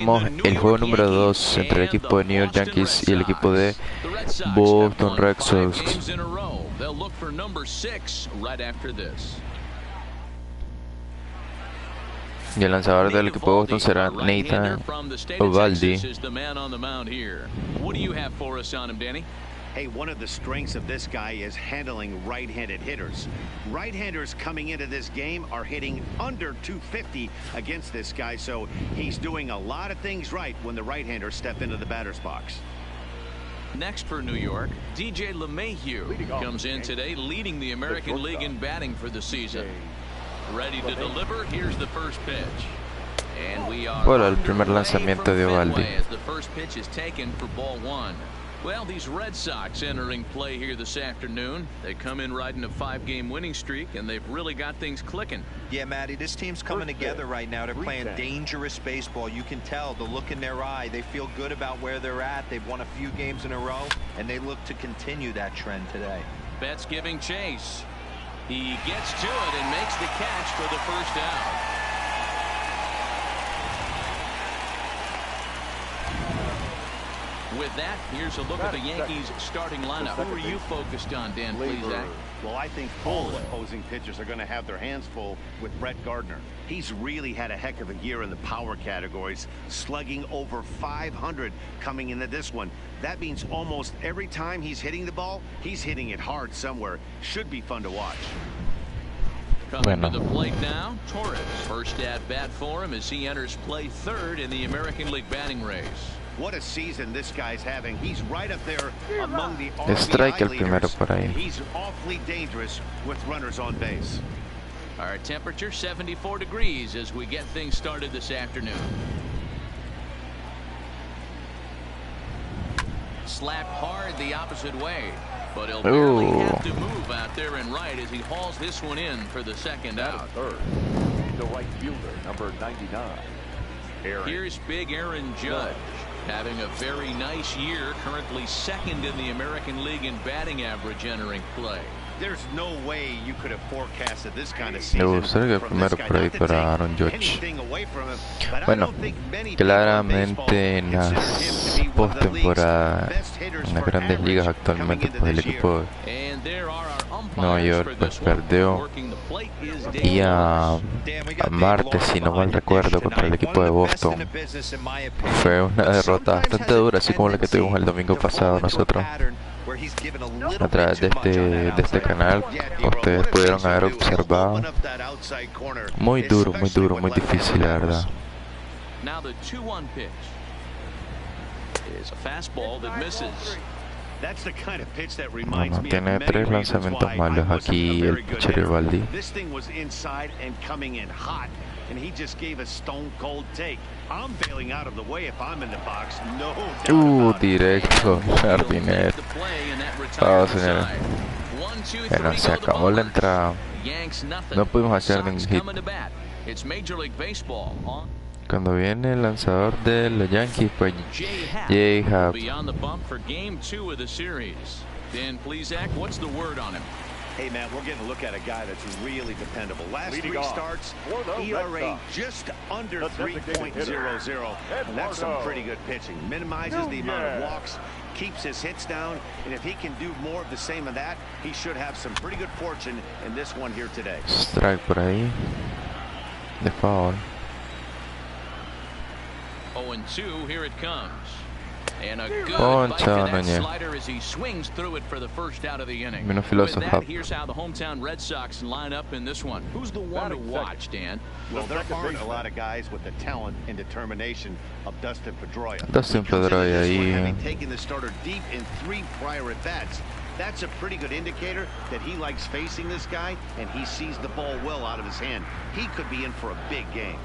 El juego número 2 entre el equipo de New York Yankees y el equipo de Boston Red Sox. Y el lanzador del equipo de Boston será Nathan Ovaldi. Hey, one of the strengths of this guy is handling right-handed hitters. Right-handers coming into this game are hitting under 250 against this guy, so he's doing a lot of things right when the right-handers step into the batter's box. Next for New York, DJ LeMahieu comes in today leading the American League in batting for the season. Ready to deliver, here's the first pitch. And we are Bueno, el primer lanzamiento de Ovaldi. as the first pitch is taken for ball one. Well, these Red Sox entering play here this afternoon. They come in riding a 5-game winning streak, and they've really got things clicking. Yeah, Matty, this team's coming together right now. They're playing dangerous baseball. You can tell the look in their eye. They feel good about where they're at. They've won a few games in a row, and they look to continue that trend today. Betts giving chase. He gets to it and makes the catch for the first out. With that, here's a look at the Yankees starting lineup. Who are you focused on, Dan, please, Zach? Well, I think all opposing pitchers are going to have their hands full with Gardner. He's really had a heck of a year in the power categories, slugging over 500 coming into this one. That means almost every time he's hitting the ball, he's hitting it hard somewhere. Should be fun to watch. Coming to the plate now, Torres. First at bat for him as he enters play third in the American League batting race. What a season this guy's having. He's right up there among the Strike el RBI primero leaders. por ahí. He's awfully dangerous with runners on base. Our temperature 74 degrees as we get things started this afternoon. Slapped hard the opposite way, but he'll barely have to move out there and right as he hauls this one in for the second out. Third, the right fielder, number 99. Here's big Aaron Judge, having a very nice year, currently second in the American League in batting average entering play. There's no way you could have forecasted this kind of season. Me gustaría el primero por ahí para Aaron Judge. Bueno, claramente en las postemporadas en las grandes ligas actualmente, pues el equipo de Nueva York pues perdió, y a martes, si no mal recuerdo, contra el equipo de Boston. Fue una derrota bastante dura, así como la que tuvimos el domingo pasado nosotros a través de este canal. Ustedes pudieron haber observado. Muy duro, muy difícil, la verdad. Bueno, tiene 3 lanzamientos malos aquí el pitcher Ovaldi. Directo, Gardner. Vamos, señores. Bueno, se acabó la entrada. No pudimos hacer ningún hit. Cuando viene el lanzador de los Yankees, pues J-Hub. Hey, man, we're getting a look at a guy that's really dependable. Last 3 starts, ERA just under 3.00. That's some pretty good pitching. Minimizes the amount of walks, keeps his hits down, and if he can do more of the same of that, he should have some pretty good fortune in this one here today. Strike por ahí. De foul. 0-2, here it comes. And a good Poncha, bite to that Nunez. slider as he swings through it for the first out of the inning. Menos With filósofo. that, here's how the hometown Red Sox line up in this one. Who's the one to watch, Dan? Well, there aren't a lot of guys with the talent and determination of Dustin Pedroia. Dustin Pedroia ahí. Having taken the starter deep in 3 prior at-bats, that's a pretty good indicator that he likes facing this guy, and he sees the ball well out of his hand. He could be in for a big game.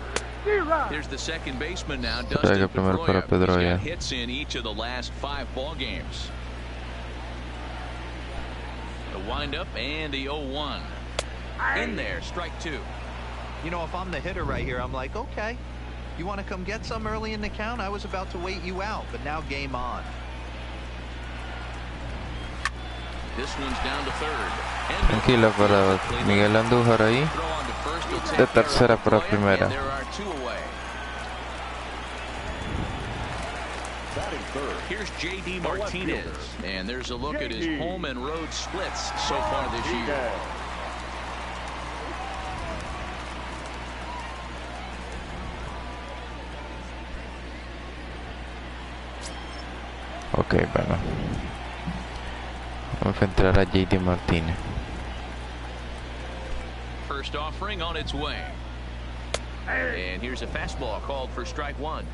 Here's the second baseman now, Dustin Pedroia. He's got hits in each of the last 5 ball games. The windup and the 0-1. In there, strike 2. You know, if I'm the hitter right here, I'm like, okay, you want to come get some early in the count? I was about to wait you out, but now game on. This one's down to third. Tranquilo para Miguel Andújar ahí. De tercera para primera. Batting third. Here's J.D. Martinez, and there's a look at his home and road splits so far this year. Ok, bueno. Vamos a entrar a J.D. Martínez. First offering on its way. And here's a fastball called for strike one.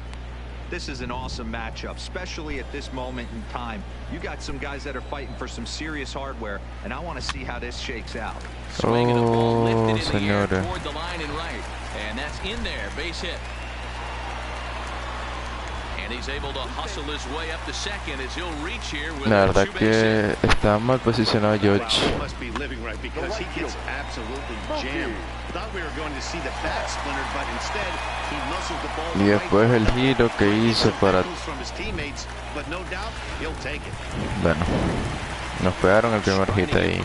This is an awesome matchup, especially at this moment in time. You got some guys that are fighting for some serious hardware, and I want to see how this shakes out. Swinging a ball lifted in the air toward the line and right. And that's in there, base hit. And he's able to hustle his way up to second as he'll reach here with La a verdad two-base que hit. está mal posicionado George. Wow, must be living right because he gets absolutely jammed. Thought we were going to see the bat splintered, but instead he muscles the ball. Y después el giro que hizo para... From his teammates, but no doubt he'll take it. Bueno, nos pegaron el primer hit ahí.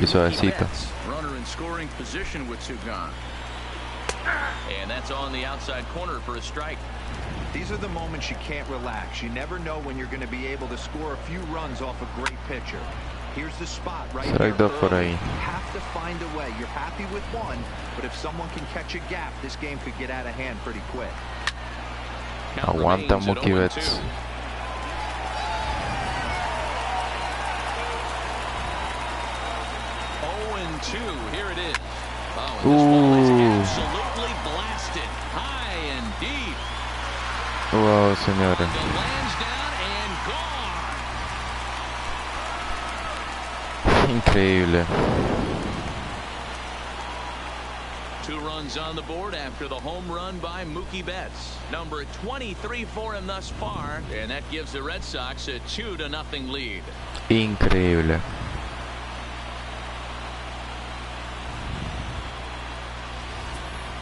Y suavecito. Runner in scoring position with two gone. And that's on the outside corner for a strike. These are the moments you can't relax. You never know when you're going to be able to score a few runs off a great pitcher. Here's the spot right there. Strike 2 por ahí. You have to find a way. You're happy with one, but if someone can catch a gap, this game could get out of hand pretty quick. Aguanta Mookie Betts. 0-2. Here it is. Oh, and this ball is absolutely blasted high and deep. Wow, señores. The lands down and gone. Increíble. 2 runs on the board after the home run by Mookie Betts. Number 23 for him thus far, and that gives the Red Sox a 2-0 lead. Increíble.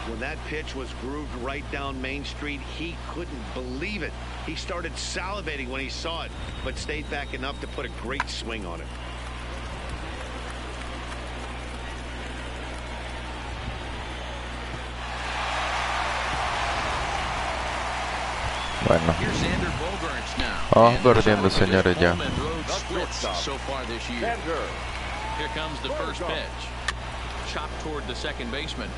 When that pitch was grooved right down Main Street, he couldn't believe it. He started salivating when he saw it, but stayed back enough to put a great swing on it. Bueno, Here's Xander Bogaerts now. vamos perdiendo, señores, ya. Home and road splits so far this year. Here comes the first pitch. Chopped toward the second baseman.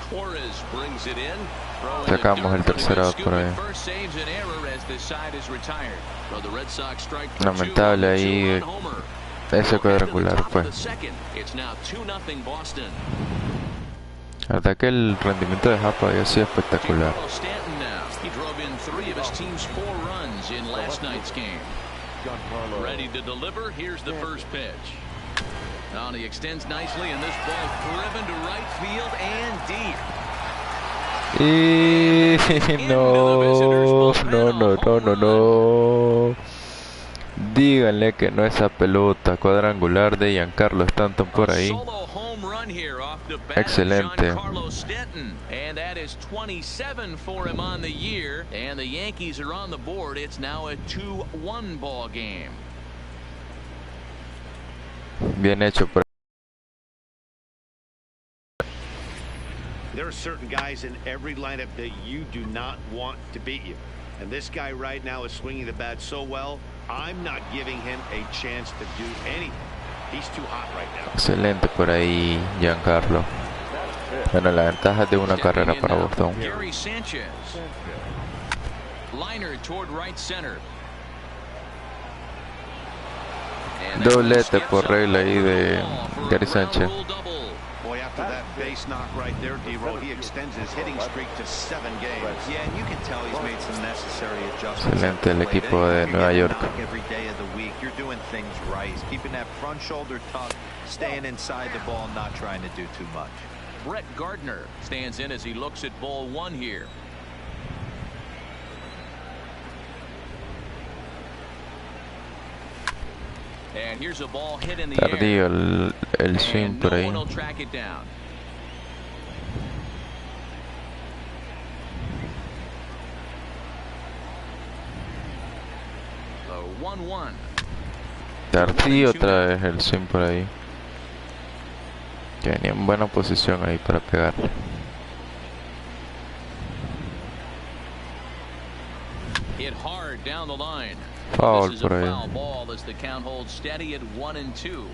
Torres brings it in. Sacamos el tercer out por ahí. First saves an error as the side is retired. So the Red Sox strike for Lamentable 2 ahí on homer. ese cuadrangular, Top of the pues. second. It's now 2-0 Boston. La verdad que el rendimiento de Japa había sido espectacular. Giancarlo Stanton now. He drove in 3 of his team's 4 runs in last night's game. Ready to deliver. Here's the first pitch. Now he extends nicely, and this ball driven to right field and deep. No. Díganle que no esa pelota cuadrangular de Giancarlo Stanton por ahí. Excelente. And that is 27 for him on the year, and the Yankees are on the board. It's now a 2-1 ball game. Bien hecho por... There are certain guys in every lineup that you do not want to beat you. And this guy right now is swinging the bat so well, I'm not giving him a chance to do anything. He's too hot right now. Excelente por ahí, Giancarlo. Bueno, la ventaja es de una carrera para Boston. Gary Sanchez. Liner toward right center. Doblete por regla ahí de Gary Sánchez. Boy, after that base knock right there, D-Roll, he extends his hitting streak to 7 games. Yeah, and you can tell he's made some necessary adjustments. Excelente el equipo de Nueva York. Every day of the week, you're doing things right. He's keeping that front shoulder tucked, staying inside the ball, not trying to do too much. Brett Gardner stands in as he looks at ball 1 here. And here's a ball hit in the Tardío air. el swing por ahí. No one will track it down. So 1-1. Tardío otra vez el swing por ahí. Que venía en buena posición ahí para pegarle. Hit hard down the line. Foul This is por a ahí. foul ball as the count holds steady at 1-2.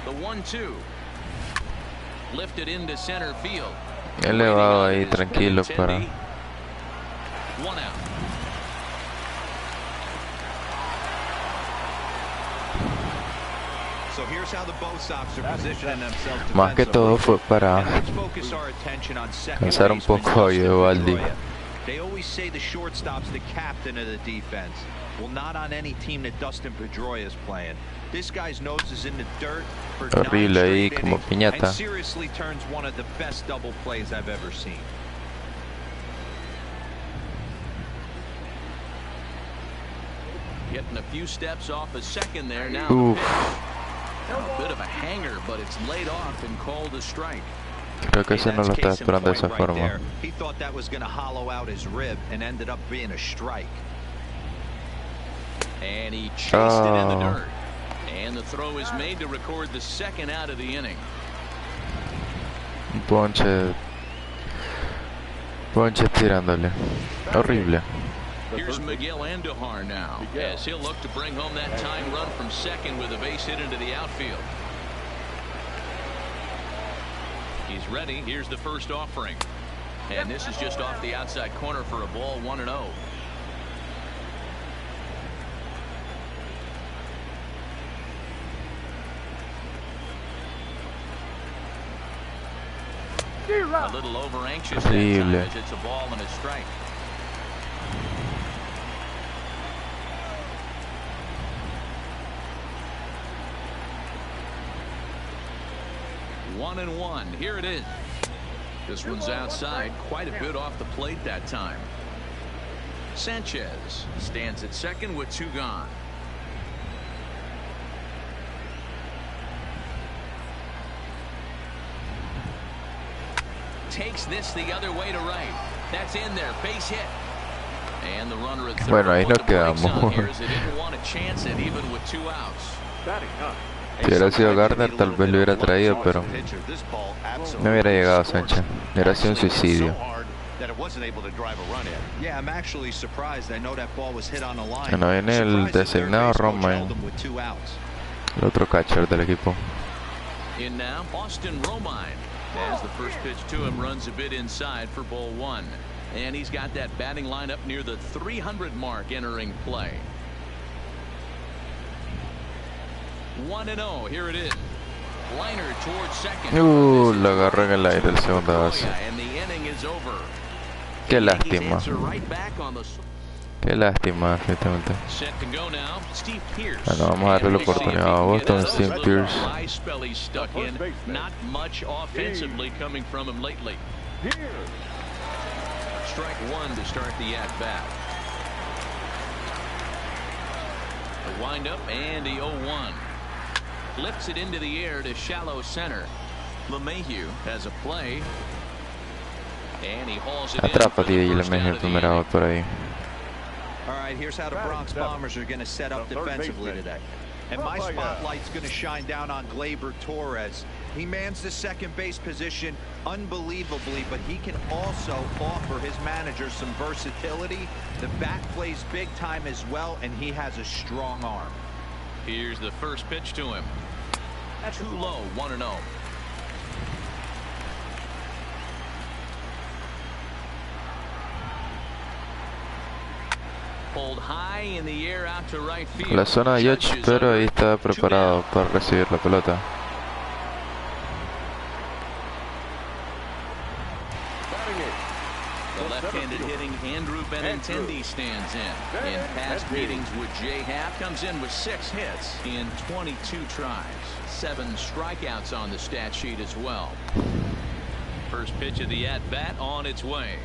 The 1-2. Lifted into center field. Elevado ahí, tranquilo para... One out. So here's how the both Sox are positioning themselves Más que todo fue para cansar un poco a Eovaldi. They always say the shortstop's the captain of the defense. Well, not on any team that Dustin Pedroia is playing. This guy's nose is in the dirt for 9 Horrible ahí straight como innings, piñata. and seriously turns one of the best double plays I've ever seen. Getting a few steps off a second there now. Oof. A bit of a hanger, but it's laid off and called a strike. Creo que ese no lo estaba esperando de esa forma. He thought that was going to hollow out his rib and ended up being a strike. And he chased it in the dirt. And the throw is made to record the second out of the inning. Ponche tirándole. Horrible. Here's Miguel Andujar now, as he'll look to bring home that tying run from second with a base hit into the outfield. He's ready. Here's the first offering. And this is just off the outside corner for a ball, 1-0. A little over anxious that time as it's a ball and a strike. One and one. Here it is. This one's outside, quite a bit off the plate that time. Sanchez stands at second with 2 gone. Takes this the other way to right. That's in there. Base hit. And the runner at third. Bueno, ahí nos quedamos. They didn't want to chance it even with 2 outs. Si hubiera sido Gardner, tal vez lo hubiera traído, pero no hubiera llegado Sánchez. Hubiera sido un suicidio. Bueno, viene el designado Roman, el otro catcher del equipo. In now, Austin Romine, as the first pitch to him runs a bit inside for ball 1. And he's got that batting line up near the 300 mark entering play. 1-0. Here it is. Liner towards second. Lo agarró en el aire el segunda base. And the inning is over. Qué lástima. Qué lástima, definitivamente. Set to go now. Steve Pierce. Bueno, vamos a darle la oportunidad a Boston. Steve Pierce. Spell he's stuck in. Not much offensively coming from him lately. Strike 1 to start the at-bat. The wind-up and the 0-1. Lifts it into the air to shallow center. LeMahieu has a play. And he hauls it Atrapa y LeMahieu el primer out por ahí. All right, here's how the Bronx Bombers are going to set up defensively today. And my spotlight's going to shine down on Gleyber Torres. He mans the second base position unbelievably, but he can also offer his manager some versatility. The bat plays big time as well, and he has a strong arm. Here's the first pitch to him. Too low, 1-0. Pulled high in the air out to right field. La zona de Yoch, pero ahí está preparado para recibir la pelota. The left-handed hitting Andrew Benintendi stands in. In past meetings with Jay Happ, comes in with 6 hits in 22 tries. 7 strikeouts on the stat sheet as well. First pitch of the at-bat on its way.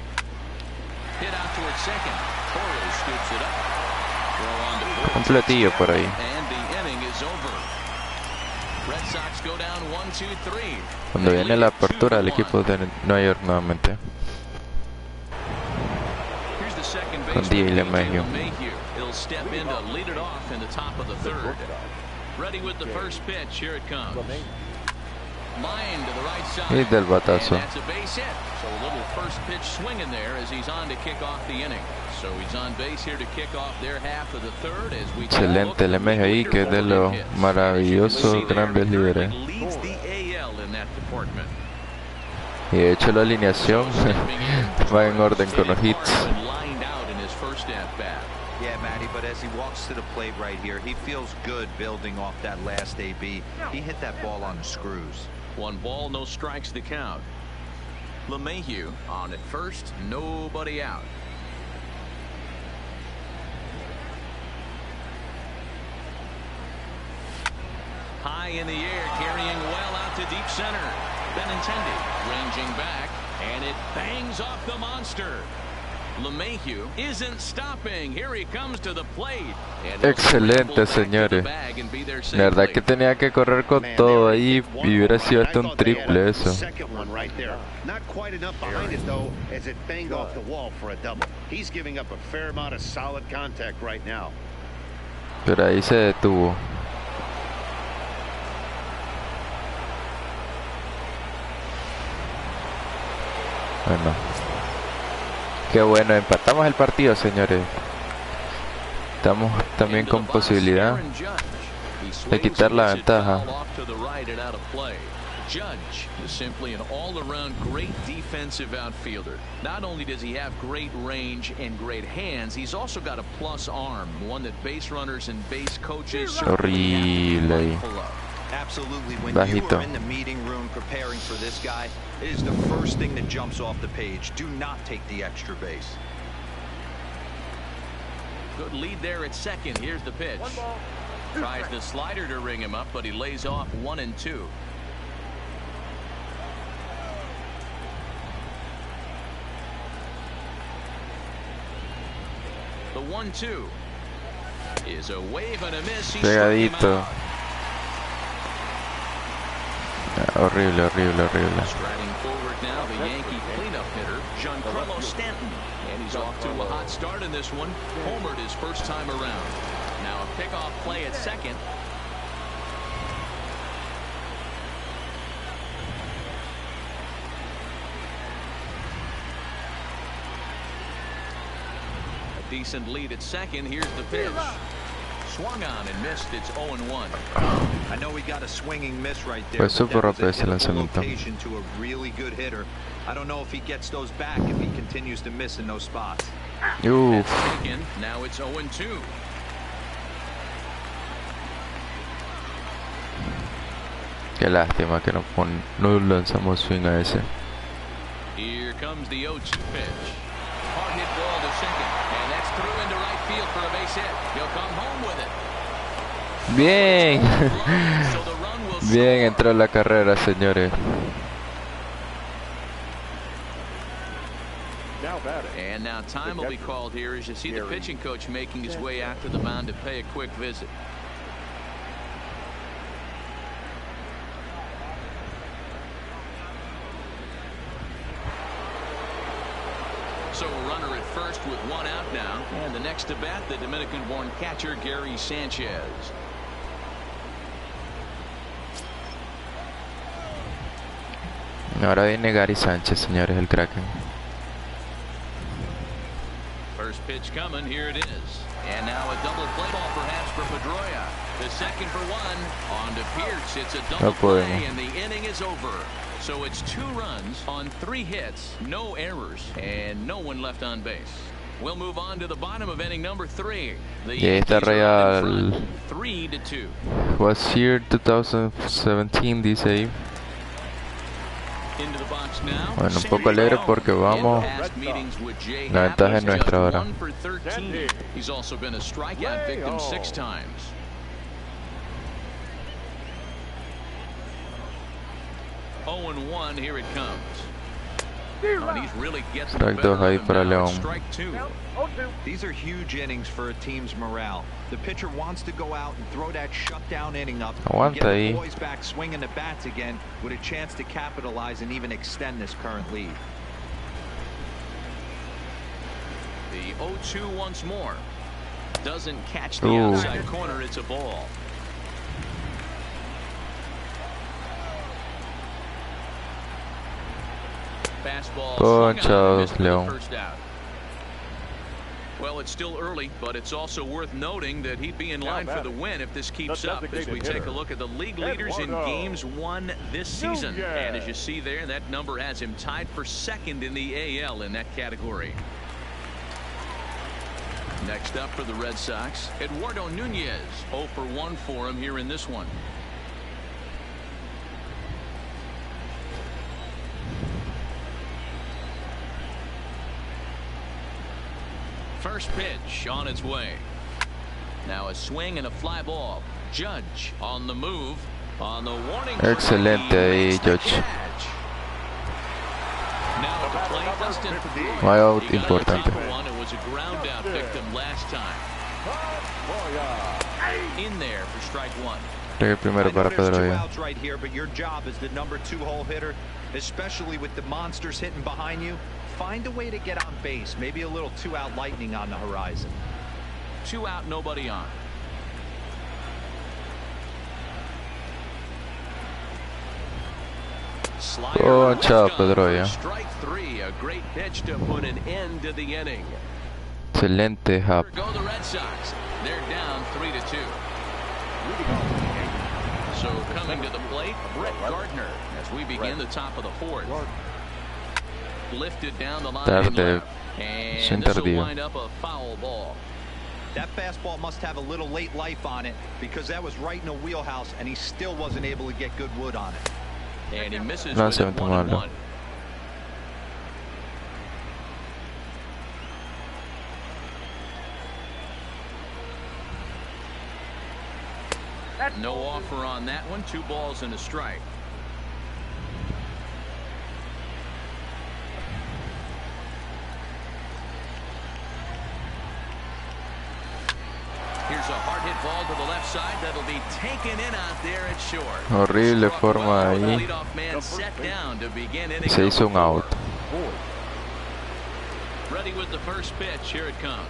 Hit out towards second. Torres scoops it up. Throw on to fourth. Completillo por ahí. And the inning is over. Red Sox go down 1-2-3. Cuando viene la apertura del equipo de Nueva York nuevamente. Con DJ LeMahieu. He'll step in to lead it off in the top of the 3rd. Ready with the first pitch. Here it comes. line to the right side. Y del batazo. And that's a base hit. So a little first pitch swinging there as he's on to kick off the inning. So he's on base here to kick off their half of the third as we Excelente el MLB, que es de los maravillosos grandes líderes. Leads the AL in that department. Y de hecho la alineación va en orden con los hits. Yeah, Matty, but as he walks to the plate right here, he feels good building off that last AB. He hit that ball on the screws. 1 ball, no strikes the count. LeMahieu on at first, nobody out. High in the air, carrying well out to deep center. Benintendi ranging back, and it bangs off the monster. LeMahieu isn't stopping. Here he comes to the plate. Excelente, señores. La verdad que tenía que correr con todo ahí y hubiera sido hasta un triple eso. Not quite enough behind it though, as it banged off the wall for a double. He's giving up a fair amount of solid contact right now. Pero ahí se detuvo. Bueno. Qué bueno, empatamos el partido, señores. Estamos también con posibilidad de quitar la ventaja. Judge is simply an all-around great defensive outfielder. Not only does he have great range and great hands, he's also got a plus arm, one that base runners and base coaches Horrible. Absolutely. When Bajito. you are in the meeting room preparing for this guy, it is the first thing that jumps off the page. Do not take the extra base. Good lead there at second. Here's the pitch. Tries the slider to ring him up, but he lays off 1 and 2. The 1-2 is a wave and a miss. Pegadito. Horrible. Striding forward now, the Yankee cleanup hitter, Giancarlo Stanton. And he's off to a hot start in this one. Homered his first time around. Now a pickoff play at second. A decent lead at second. Here's the pitch. Swung on and missed. It's 0-1. I know we got a swinging miss right there. Pues súper rápido ese lanzamiento. To a really good hitter. I don't know if he gets those back if he continues to miss in those spots. Uf. Now it's 0-2. Qué lástima que no lanzamos swing a ese. Here comes the 0-2 pitch. Hard hit ball to second, and that's through into right field for a base hit. He'll come home with it. Bien. Bien entró la carrera, señores. And now time will be called here as you see the pitching coach making his way out to the mound to pay a quick visit. So a runner at first with 1 out now. And the next to bat, the Dominican-born catcher, Gary Sanchez. Ahora viene Gary Sánchez, señores, el Kraken. First pitch coming, here it is. And now a double play ball perhaps for Pedroia. The second for 1. On to Pierce. It's a double play, and the inning is over. So it's 2 runs on 3 hits, no errors, and no one left on base. We'll move on to the bottom of inning number 3. The Yankees are in front, 3-2. Was here 2017, dice ahí. Bueno, un poco alegre porque vamos. La ventaja es nuestra ahora. He's also been a strikeout victim 6 times. Oh, and 1, here it comes. And he's really getting Strike 2 ahí para León. Strike 2. These are huge innings for a team's morale. The pitcher wants to go out and throw that shutdown inning up. Aguanta get ahí. the boys back swinging the bats again with a chance to capitalize and even extend this current lead. The 0-2 once more. Doesn't catch the outside corner. It's a ball. Fastball Ponchados, León. first out. Well, it's still early, but it's also worth noting that he'd be in line for the win if this keeps up as we take a look at the league leaders in games won this season. And as you see there, that number has him tied for second in the AL in that category. Next up for the Red Sox, Eduardo Nunez. 0 for 1 for him here in this one. First pitch on its way. Now a swing and a fly ball. Judge on the move. On the warning. Excelente ahí, Judge. Now at the plate, Dustin. My out importante. It was a ground out victim last time. In there for strike one. Primero para Pedro ya. Right here, but your job as the number 2 hole hitter, especially with the monsters hitting behind you, find a way to get on base. Maybe a little 2-out lightning on the horizon. 2 out, nobody on. Ponchado Pedro ya. Strike 3, a great pitch to put an end to the inning. Excelente Hap. Go the Red Sox. They're down 3-2. So coming to the plate, Gardner as we begin the top of the 4th. Lifted down the line Tarde. and this will wind up a foul ball. That fastball must have a little late life on it because that was right in a wheelhouse and he still wasn't able to get good wood on it. And he misses with a 1-1. No offer on that one. 2 balls and a strike. Here's a hard hit ball to the left side that'll be taken in out there at short. Horrible forma ahí. Se hizo un out. Ready with the first pitch. Here it comes.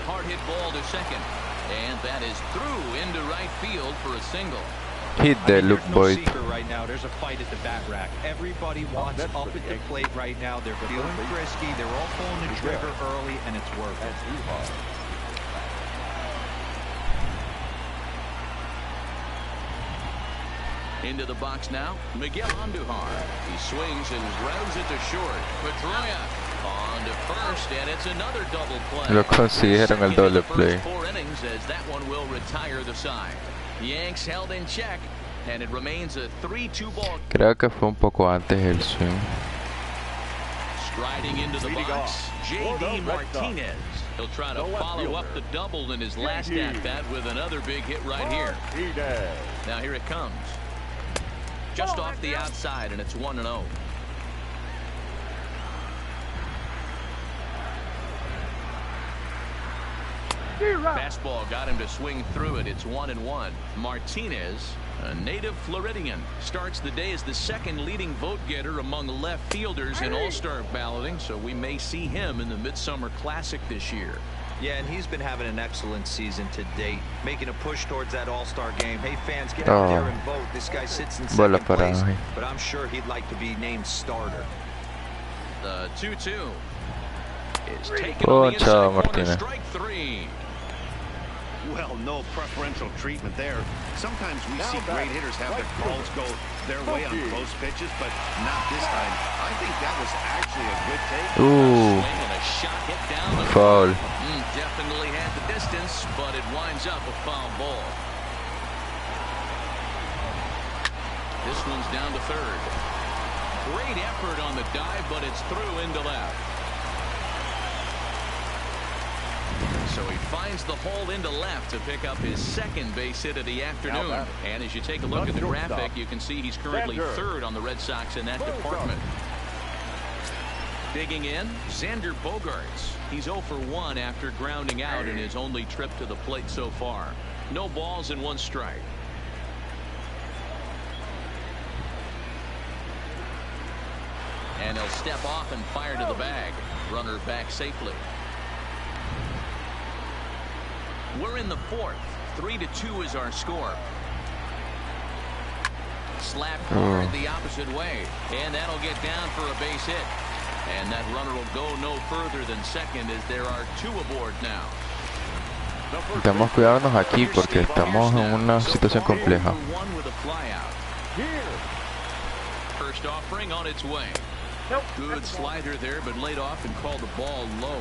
Hard hit ball to second. And that is through into right field for a single. Hit the Luke Boyd. Right now, there's a fight at the bat rack. Everybody wants up at the plate right now. They're feeling frisky. They're all pulling the trigger early, and it's working. Into the box now, Miguel Andujar. He swings and grounds it to short. Pedroia on to first, and it's another double play. Lo consiguieron el doble play. 4 innings as that one will retire the side. Yanks held in check, and it remains a 3-2 ball. Creo que fue un poco antes el swing. Striding into the box, J.D. Martinez. He'll try to follow up the double in his last at-bat with another big hit right here. Now here it comes. Just off the outside, and it's 1-0. Fastball got him to swing through it. It's 1-1. Martinez, a native Floridian, starts the day as the second leading vote getter among left fielders in All-Star balloting, so we may see him in the Midsummer Classic this year. Yeah, and he's been having an excellent season to date, making a push towards that All-Star game. Hey, fans, get out there and vote. This guy sits in second place, but I'm sure he'd like to be named starter. The 2-2 is taken on the inside corner, strike 3. Well, no preferential treatment there. Sometimes we see great hitters have their calls go their way on close pitches, but not this time. I think that was actually a good take. Swing and a shot hit down the foul. Definitely had the distance, but it winds up a foul ball. This one's down to third. Great effort on the dive, but it's through into left. So he finds the hole into left to pick up his second base hit of the afternoon. And as you take a look at the graphic, you can see he's currently third on the Red Sox in that department. Digging in, Xander Bogaerts. He's 0 for 1 after grounding out in his only trip to the plate so far. No balls and 1 strike. And he'll step off and fire to the bag. Runner back safely. We're in the 4th. 3-2 is our score. Slapped hard the opposite way, and that'll get down for a base hit. And that runner will go no further than second as there are 2 aboard now. Debemos cuidarnos aquí porque estamos en una situación compleja. First offering on its way. Good slider there, but laid off and called the ball low.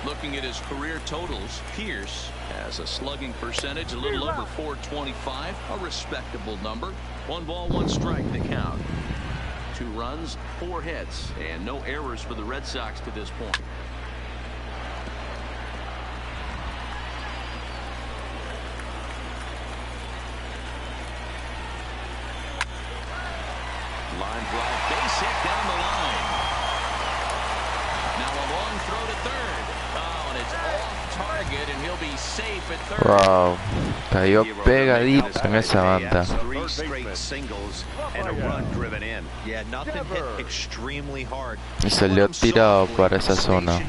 Looking at his career totals, Pierce has a slugging percentage a little over .425, a respectable number. 1 ball, 1 strike to count. 2 runs, 4 hits, and no errors for the Red Sox to this point. Line drive, base hit down the line. Now a long throw to third. Oh, and it's off target, and he'll be safe at third. Wow, cayó pegadito en esa banda. 3 straight singles and a run driven in. Yeah, nothing hit extremely hard. Y salió tirado para esa zona.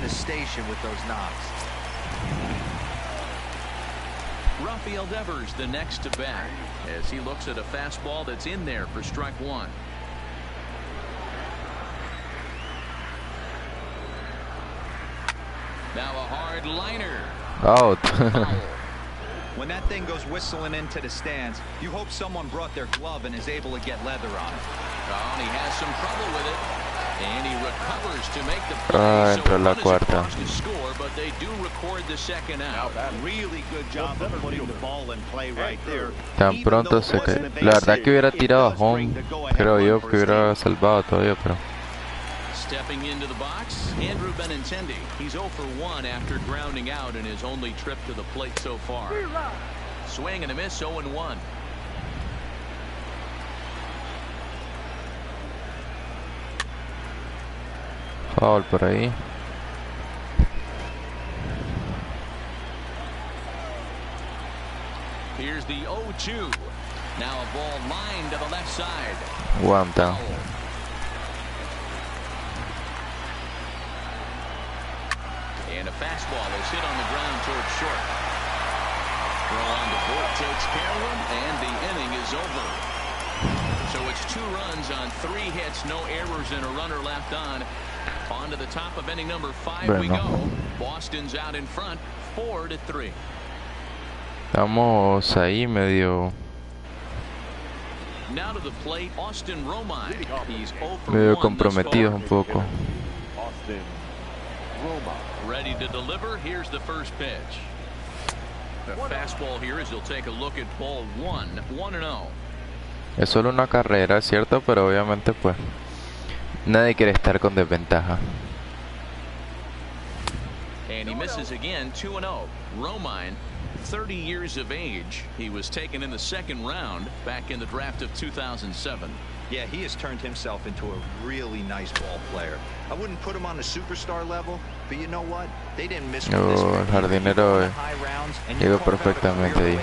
Rafael Devers the next to bat as he looks at a fastball that's in there for strike 1. Now a hard liner. Out. When that thing goes whistling into the stands, you hope someone brought their glove and is able to get leather on it. Oh, and he has some trouble with it. And he recovers to make the play. Entró la cuarta. To score, but they do record the second out. Really good job of putting the ball in play right there. Tan pronto se cae. La verdad que hubiera tirado a home, creo yo, que hubiera salvado todavía, pero. Stepping into the box, Andrew Benintendi. He's 0 for 1 after grounding out in his only trip to the plate so far. Swing and a miss, 0 and 1. Foul por ahí. Here's the 0-2. Now a ball lined to the left side. Aguanta. And a fastball is hit on the ground towards short. Throw on the board takes care of him, and the inning is over. So it's 2 runs on 3 hits, no errors, and a runner left on. On to the top of inning number 5 we go. Boston's out in front, 4-3. Estamos ahí medio. Now to the plate, Austin Romine. He's 0 for 1 Medio comprometidos un poco. Austin Romine. Ready to deliver. Here's the first pitch. The fastball here as he'll take a look at ball 1, 1-0. Es solo una carrera, cierto, pero obviamente pues nadie quiere estar con desventaja. And he misses again, 2-0. Romine, 30 years of age. He was taken in the 2nd round back in the draft of 2007. Yeah, he has turned himself into a really nice ball player. I wouldn't put him on the superstar level, but you know what? They didn't miss with this El jardinero llegó perfectamente ahí.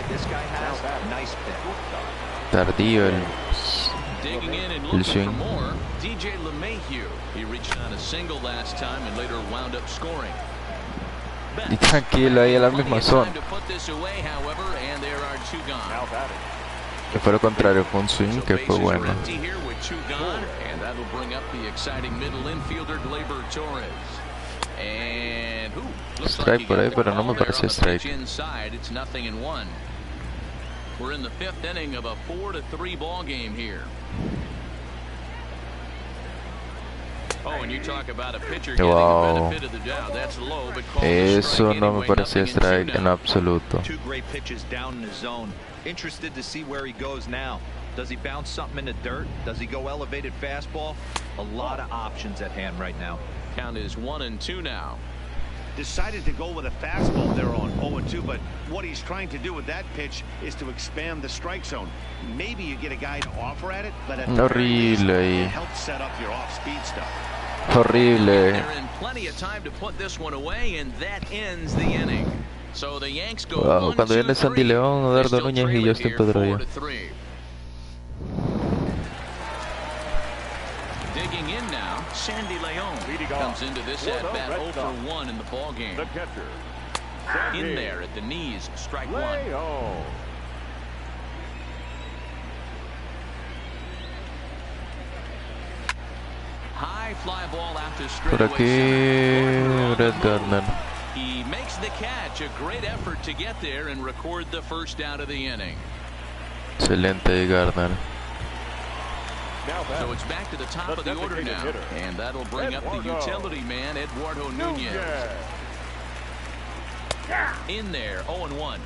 Tardío el swing. DJ LeMahieu. He reached on a single last time and later wound up scoring. Y tranquilo ahí en la misma zona. Que fue lo contrario, fue un swing que fue bueno. Strike por ahí, pero no me pareció strike. We're in the 5th inning of a 4-3 ball game here. Oh, and you talk about a pitcher getting the benefit of the doubt. That's low, but eso no me parecía strike en absoluto. 2 great pitches down in the zone. Interested to see where he goes now. Does he bounce something in the dirt? Does he go elevated fastball? A lot of options at hand right now. Count is 1-2 now. Decided to go with a fastball there on 0-2, but what he's trying to do with that pitch is to expand the strike zone. Maybe you get a guy to offer at it, but at the very least, it helps set up your off-speed stuff. Horrible. They're in plenty of time to put this one away, and that ends the inning. So the Yanks go 1-2-3. Cuando viene Sandy León, Eduardo Nunez y Justin Pedroia. Digging in now, Sandy León comes into this at bat 0 for 1 in the ball game. The catcher, In there at the knees, strike 1. high fly ball out to Por aquí, Gardner. He makes the catch. A great effort to get there and record the first out of the inning. Excelente, Gardner. So it's back to the top of the order now, and that'll bring up the utility man, Eduardo Nunez. In there, 0-1.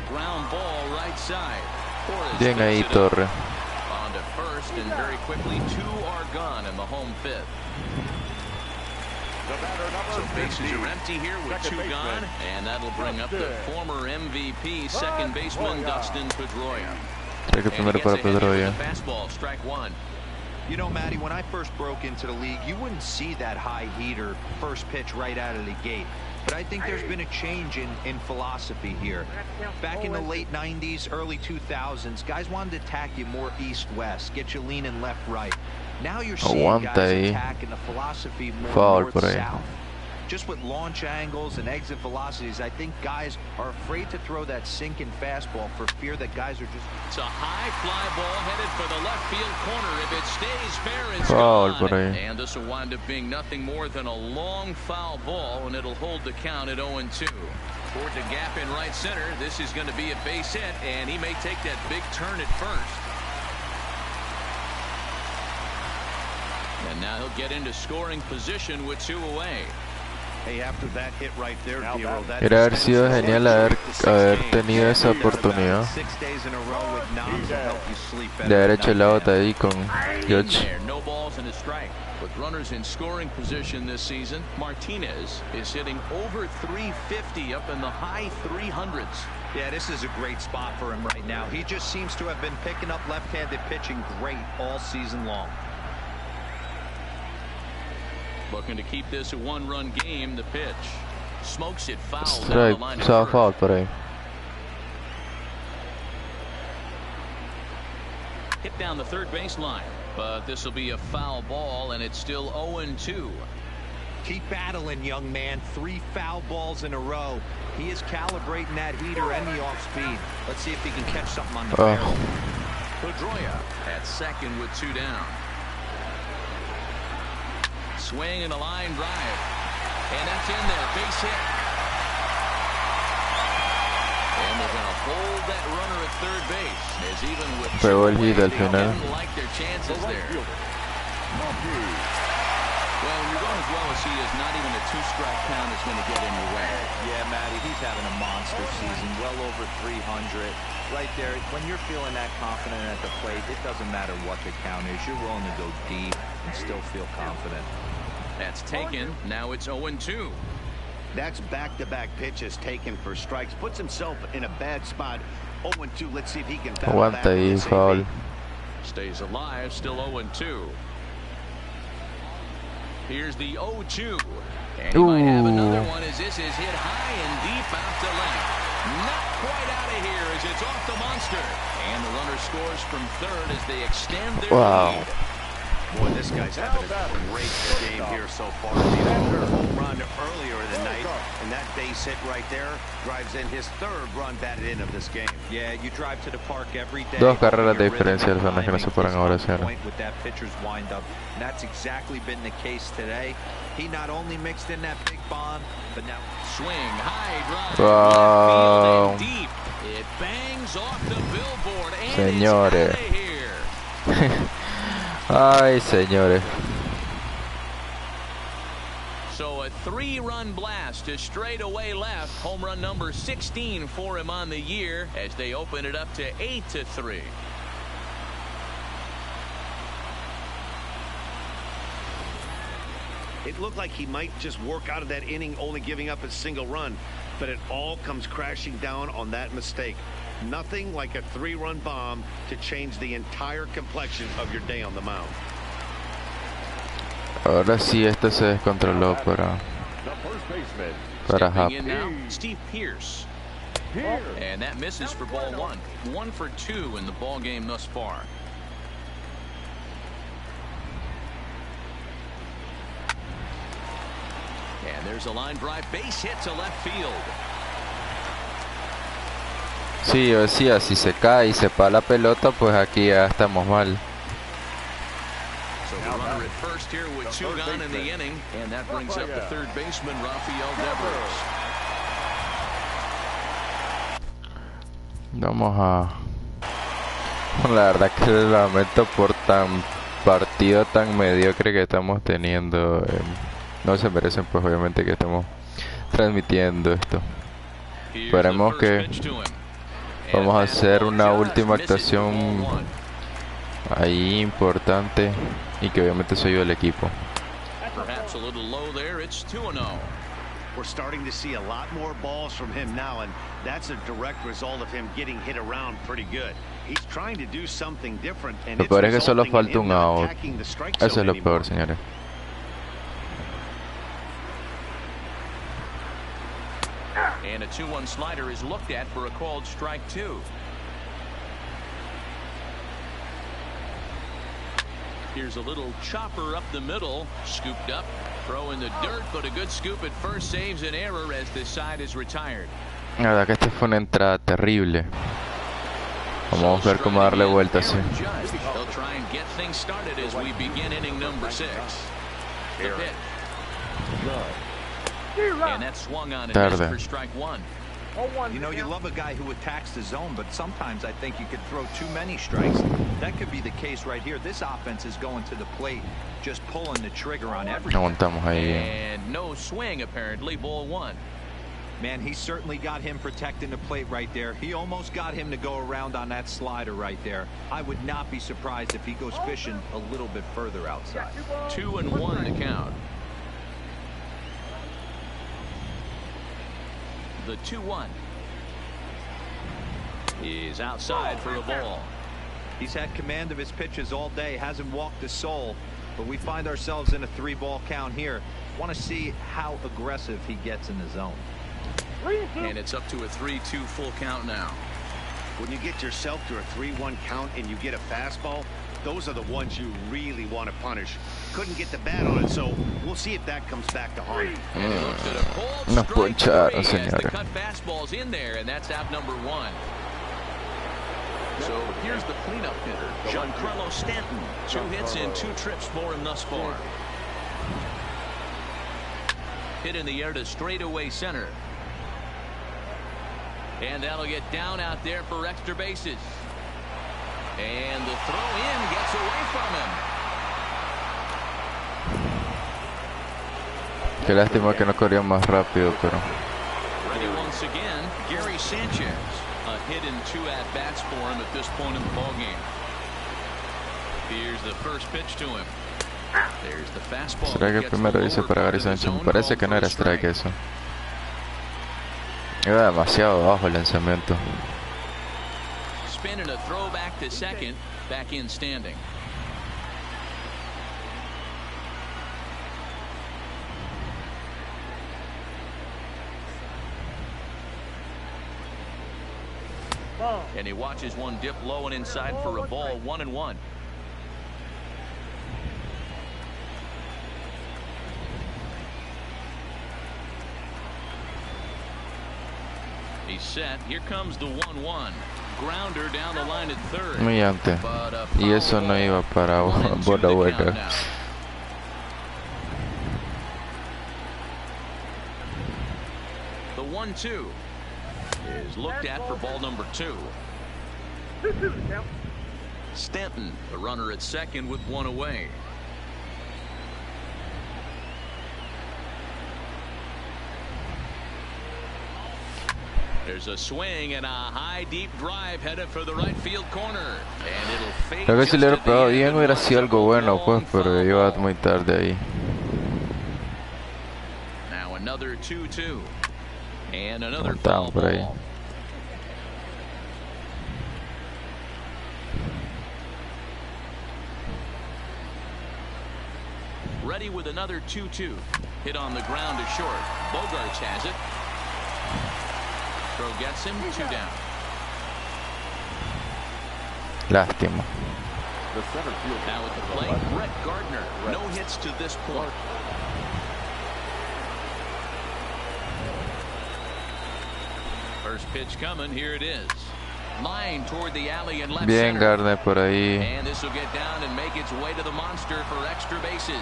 Ground ball right side. Bien ahí, Torre. On to first, and very quickly 2 are gone in the home fifth. So bases are empty here with 2 gone, and that'll bring up the former MVP second baseman Dustin Pedroia. Strike primero para Pedroia. Fastball, strike 1. You know, Matty, when I first broke into the league, you wouldn't see that high heater first pitch right out of the gate. But I think there's been a change in philosophy here. Back in the late 90s, early 2000s, guys wanted to attack you more east-west, get you leaning left-right. Now you're seeing guys attacking the philosophy more north-south. Just with launch angles and exit velocities, I think guys are afraid to throw that sinking fastball for fear that guys are just... It's a high fly ball headed for the left field corner. If it stays fair, it's gone. And this will wind up being nothing more than a long foul ball, and it'll hold the count at 0-2. Toward the gap in right center, this is going to be a base hit, and he may take that big turn at first. And now he'll get into scoring position with 2 away. Hey, after that hit right there, Hero, Hubiera haber sido genial haber tenido esa oportunidad de haber hecho el out ahí con George. No balls and a strike. With runners in scoring position this season, Martinez is hitting over 350 up in the high 300s. Yeah, this is a great spot for him right now. He just seems to have been picking up left-handed pitching great all season long. Looking to keep this a 1-run game. The pitch smokes it foul down the line. Foul por ahí. Hit down the third baseline, but this will be a foul ball, and it's still 0-2. Keep battling, young man. 3 foul balls in a row. He is calibrating that heater and the off speed. Let's see if he can catch something on the barrel. Pedroia at second with 2 down. Swing and a line drive, and that's in there. Base hit, and they're going to hold that runner at third base. As even with pegó el hit al final. didn't like their chances there. Well, when you're going as well as he is, not even a 2-strike count is going to get in your way. Yeah, Matty, he's having a monster season, well over 300. Right there, when you're feeling that confident at the plate, it doesn't matter what the count is. You're willing to go deep and still feel confident. That's taken. Now it's 0-2. That's back-to-back pitches taken for strikes. Puts himself in a bad spot. 0-2. Let's see if he can battle back. Aguanta ahí, foul. Stays alive, still 0-2. Here's the 0-2. And he might have another one as this is hit high and deep out to left. Not quite out of here as it's off the monster. And the runner scores from third as they extend their lead. Boy, this guy's having a great game here so far. He had a home run earlier in the night, and that base hit right there drives in his 3rd run batted in of this game. Yeah, you drive to the park every day. 2 carreras de diferencia, las zonas que no se fueron ahora, with that pitcher's windup. And that's exactly been the case today. He not only mixed in that big bomb, but now swing high drive. Wow. Deep. It bangs off the billboard and Señores. it's out of here. Ay, señores. So a 3-run blast to straightaway left. Home run number 16 for him on the year as they open it up to 8-3. It looked like he might just work out of that inning, only giving up a single run, but it all comes crashing down on that mistake. Nothing like a 3-run bomb to change the entire complexion of your day on the mound. Ahora sí, este se descontroló para Hap. Steve Pierce. And that misses for ball 1. 1 for 2 in the ball game thus far. And there's a line drive base hit to left field. Sí, yo decía, si se cae y se pa la pelota, pues aquí ya estamos mal. So the runner at first here with 2 gone in the inning, and that brings up the third baseman, Rafael Devers. Vamos a... La verdad que lamento por tan partido tan mediocre que estamos teniendo. No se merecen pues obviamente que estemos transmitiendo esto. Esperemos que vamos a hacer una última actuación ahí importante y que obviamente soy yo el equipo. We're starting to see a lot more balls from him now, and that's a direct result of him getting hit around pretty good. He's trying to do something different, and Lo peor es que solo falta un out. Eso es lo peor, señores. And a 2-1 slider is looked at for a called strike 2. Here's a little chopper up the middle, scooped up, throw in the dirt, but a good scoop at first saves an error as this side is retired. La verdad que esta fue una entrada terrible. Vamos a ver cómo darle vuelta así. They'll try and get things started as we begin inning number 6. The pitch. And that swung on and missed for strike 1. You know, you love a guy who attacks the zone, but sometimes I think you could throw too many strikes. That could be the case right here. This offense is going to the plate, just pulling the trigger on everything. Aguantamos ahí. And no swing, apparently, ball 1. Man, he certainly got him protecting the plate right there. He almost got him to go around on that slider right there. I would not be surprised if he goes fishing a little bit further outside. 2-1 to count. The 2-1 is outside for a ball. He's had command of his pitches all day, hasn't walked a soul, but we find ourselves in a 3-ball count here. Want to see how aggressive he gets in the zone. And it's up to a 3-2 full count now. When you get yourself to a 3-1 count and you get a fastball, those are the ones you really want to punish. Couldn't get the bat on it, so we'll see if that comes back to haunt him. Nos poncharon, The señores. cut fastball's in there, and that's out number 1. So here's the cleanup hitter, Giancarlo Stanton. 2 hits and 2 trips for him thus far. Hit in the air to straightaway center. And that'll get down out there for extra bases. And the throw in gets away from him. Qué lástima que no corría más rápido, pero... Ready once again, Gary Sanchez. A hit and 2 at-bats for him at this point in the ballgame. Here's the first pitch to him. There's the fastball. ¿Será que el primero dice para Gary Sánchez? Me parece que no era strike eso. Era demasiado bajo el lanzamiento. Spin and a throw back to second. Back in standing. And he watches one dip low and inside for a ball. 1-1. He's set. Here comes the 1-1. Grounder down the line at third. Muy antes. Y eso no iba para bola buena. The 1-2 is looked at for ball number 2. Stanton, the runner at second with 1 away. There's a swing and a high deep drive headed for the right field corner. And it'll fade. Creo que si le hubiera pegado bien hubiera sido algo bueno, pues, pero iba muy tarde ahí. Now another 2-2. And another foul por ahí. ball. Ready with another 2-2. Hit on the ground to short. Bogarts has it. Throw gets him, 2 down. Lástima. Now at the plate, Brett Gardner. No hits to this point. First pitch coming. Here it is. Line toward the alley and left Bien, center. Gardner por ahí. And this will get down and make its way to the monster for extra bases.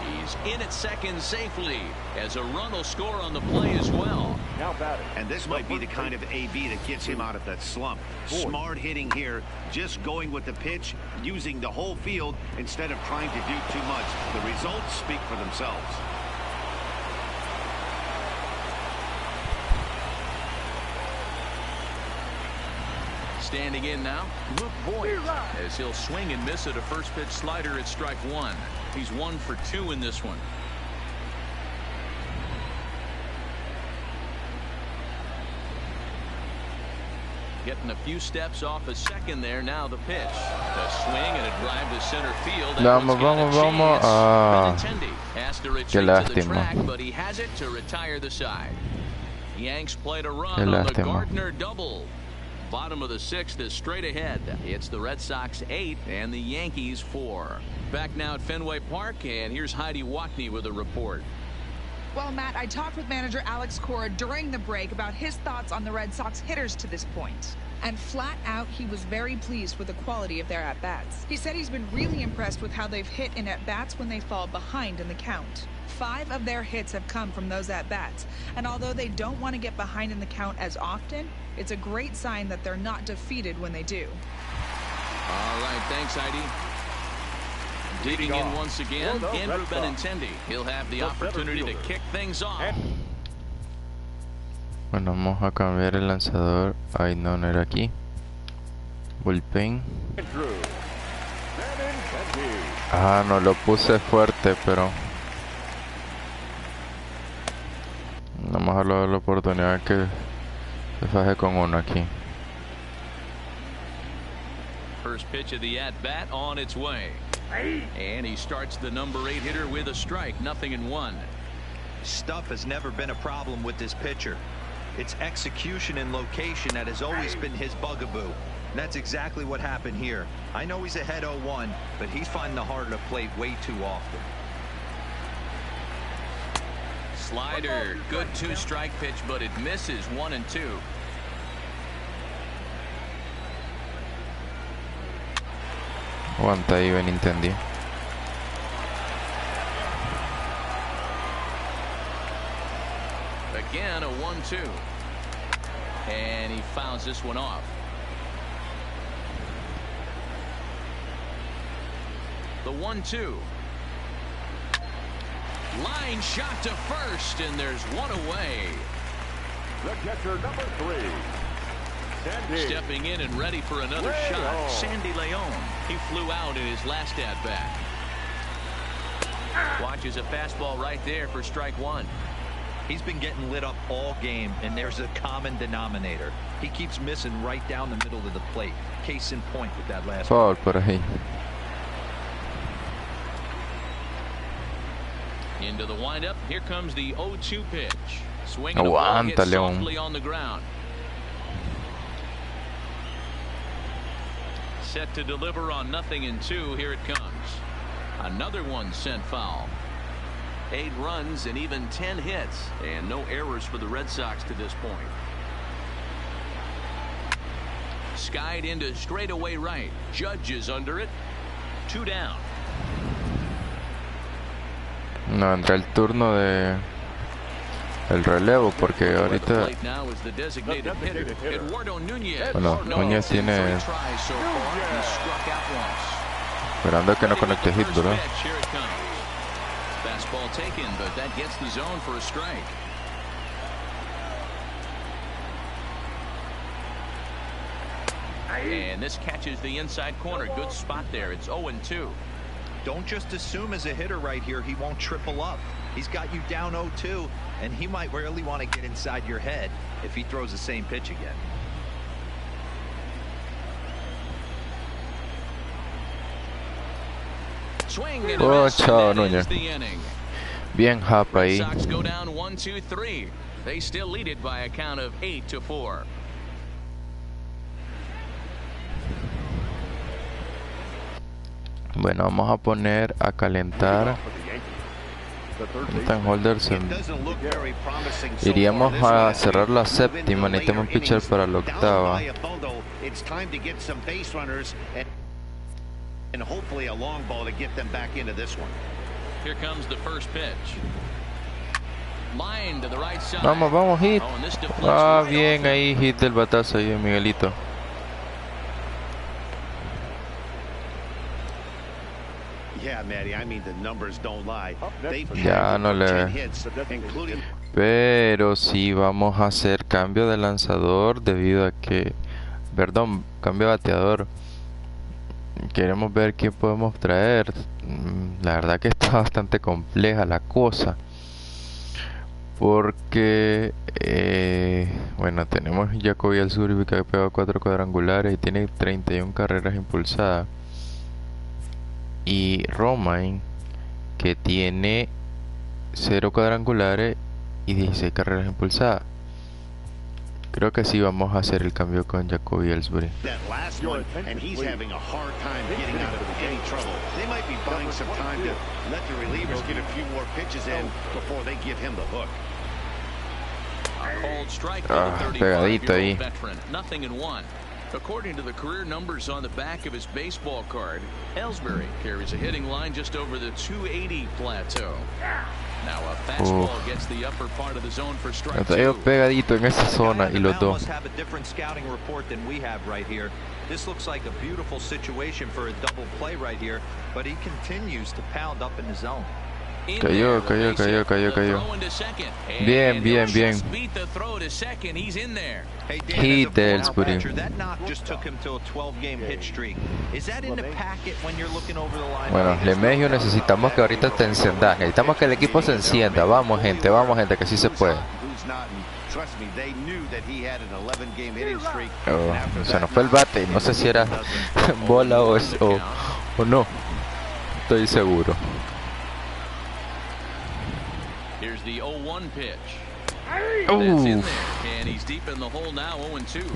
He's in at second safely as a run will score on the play as well. Now batting. And this might be the kind of AB that gets him out of that slump. Smart hitting here, just going with the pitch, using the whole field instead of trying to do too much. The results speak for themselves. Standing in now, Luke Voigt, as he'll swing and miss at a first pitch slider at strike one. He's 1 for 2 in this one. Getting a few steps off a second there. Now the pitch. The swing and a drive to center field. Vamos, vamos, vamos. Ah, qué lástima. But he has it to retire the side. Yanks played a run Qué on the lástima. Gardner double. Bottom of the 6th is straight ahead. It's the Red Sox 8 and the Yankees 4. Back now at Fenway Park, and here's Heidi Watney with a report. Well, Matt, I talked with manager Alex Cora during the break about his thoughts on the Red Sox hitters to this point. And flat out, he was very pleased with the quality of their at-bats. He said he's been really impressed with how they've hit in at-bats when they fall behind in the count. 5 of their hits have come from those at-bats. And although they don't want to get behind in the count as often, it's a great sign that they're not defeated when they do. All right, thanks, Heidi. Digging in once again, Andrew Benintendi. He'll have the opportunity to kick things off. Bueno, vamos a cambiar el lanzador. Ay, no, no era aquí. Bullpen. Ah, no lo puse fuerte, pero vamos a darle la oportunidad que se faje con uno aquí. First pitch of the at-bat on its way. And he starts the number 8 hitter with a strike, 0-1. Stuff has never been a problem with this pitcher. It's execution and location that has always been his bugaboo. And that's exactly what happened here. I know he's ahead 0-1, but he's finding the heart of the plate way too often. Slider, good 2-strike pitch, but it misses 1-2. Aguanta ahí, Benintendi. Again, a 1-2. And he fouls this one off. The 1-2. Line shot to first, and there's one away. The catcher, number 3. Sandy. Stepping in and ready for another shot, Sandy Leon. He flew out in his last at-bat. Watches a fastball right there for strike one. He's been getting lit up all game, and there's a common denominator. He keeps missing right down the middle of the plate. Case in point with that last Foul por ahí. Into the windup. Here comes the 0-2 pitch. Swinging a ball, Aguanta, hit León. softly on the ground. Set to deliver on 0-2. Here it comes. Another one sent foul. 8 runs and even 10 hits, and no errors for the Red Sox to this point. Skied into straightaway right. Judge is under it. 2 down. No, entra el turno de el relevo porque ahorita Now is the designated hitter, Eduardo Nunez. bueno, Núñez tiene esperando que no conecte hit, ¿verdad? Fastball taken, but that gets the zone for a strike. And this catches the inside corner. Good spot there. It's 0-2. Don't just assume as a hitter right here he won't triple up. He's got you down 0-2, and he might really want to get inside your head if he throws the same pitch again. Swing and Oh, a miss, chao, and that ends Núñez. the inning. Bien Japa Red ahí. Sox go down 1-2-3. They still lead it by a count of 8-4. Bueno, vamos a poner a calentar Stan Holderson. Iríamos a cerrar la séptima. Necesitamos un pitcher para la octava. Vamos, vamos, hit. Ah, bien ahí, hit del batazo ahí de Miguelito. Ya no le... Pero sí vamos a hacer cambio de lanzador debido a que... Perdón, cambio de bateador. Queremos ver quién podemos traer. La verdad que está bastante compleja la cosa. Porque... bueno, tenemos Jacoby al sur que ha pegado 4 cuadrangulares y tiene 31 carreras impulsadas. Y Romain, que tiene 0 cuadrangulares y 16 carreras impulsadas. Creo que sí vamos a hacer el cambio con Jacoby Ellsbury. Pegadito ahí. According to the career numbers on the back of his baseball card, Ellsbury carries a hitting line just over the 280 plateau. Now a fastball gets the upper part of the zone for strike two. Pegadito en esa zona y los dos. Have a different scouting report than we have right here. This looks like a beautiful situation for a double play right here, but he continues to pound up in the zone. Cayó. Bien. Hit de Ellsbury. Bueno, LeMahieu, necesitamos que ahorita te enciendas. Necesitamos que el equipo se encienda. Vamos gente, que sí se puede. Se nos fue el bate. No sé si era bola o no. Estoy seguro.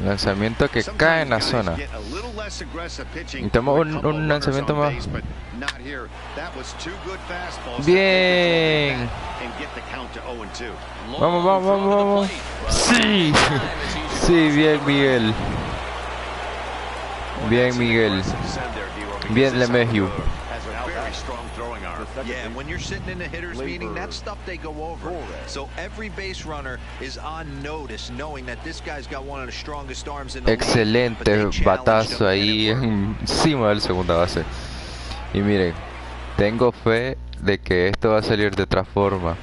Lanzamiento que cae en la zona. Necesitamos un lanzamiento más. Bien. Vamos. Sí. Sí, bien Miguel. Bien LeMahieu. Yeah, and when you're sitting in a hitter's meeting, that stuff they go over. So every base runner is on notice, knowing that this guy's got one of the strongest arms in the league. Excelente batazo ahí encima del segunda base. Y miren, tengo fe de que esto va a salir de otra forma.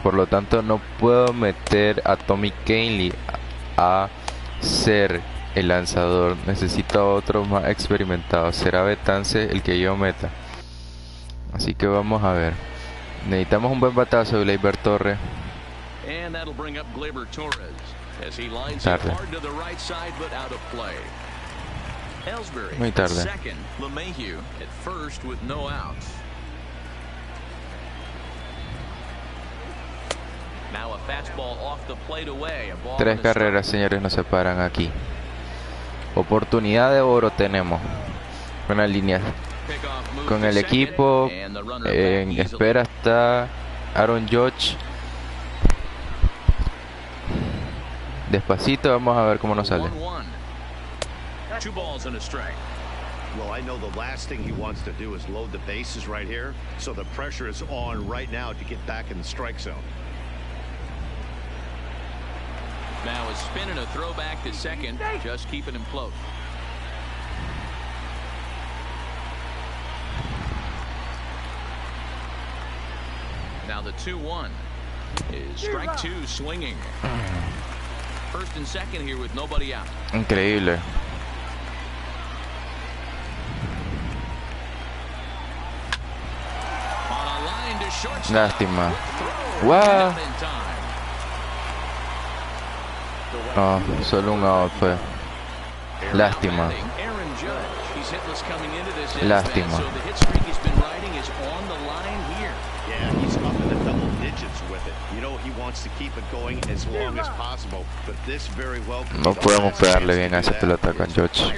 Por lo tanto, no puedo meter a Tommy Kahnle a ser el lanzador. Necesito a otro más experimentado. Será Betance el que yo meta. Así que vamos a ver. Necesitamos un buen batazo de Gleyber Torres. Tarde. Muy tarde. 3 carreras, señores, nos separan aquí. Oportunidad de oro tenemos. Buena línea. Con el equipo en espera está Aaron Judge. Despacito, vamos a ver cómo nos sale. Well, I know the last thing he wants to do is load the bases right here, so the pressure is on right now to get back in the strike zone. Now is spinning a throwback to second, just keeping him close. Now the 2-1 is strike 2 swinging. First and second here with nobody out. Increíble. Lástima. Wow. No, solo un out fue. Lástima. Lástima. No podemos pegarle bien a esa pelota con George.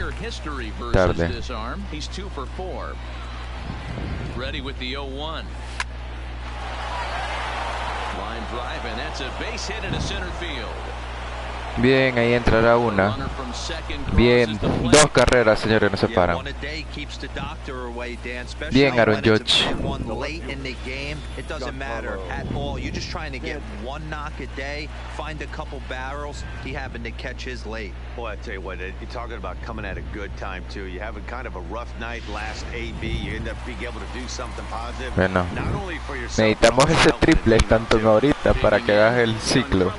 Tarde. drive, and that's a base hit into center field. Bien, ahí entrará una. Bien, 2 carreras, señores, no se paran. Bien, Aaron Judge. Boy, I tell you what, you're talking about coming at a good time too. You having kind of a rough night last AB. You end up being able to do something positive. Bueno, Not only for yourself, necesitamos ese triple tanto ahorita para que hagas el ciclo.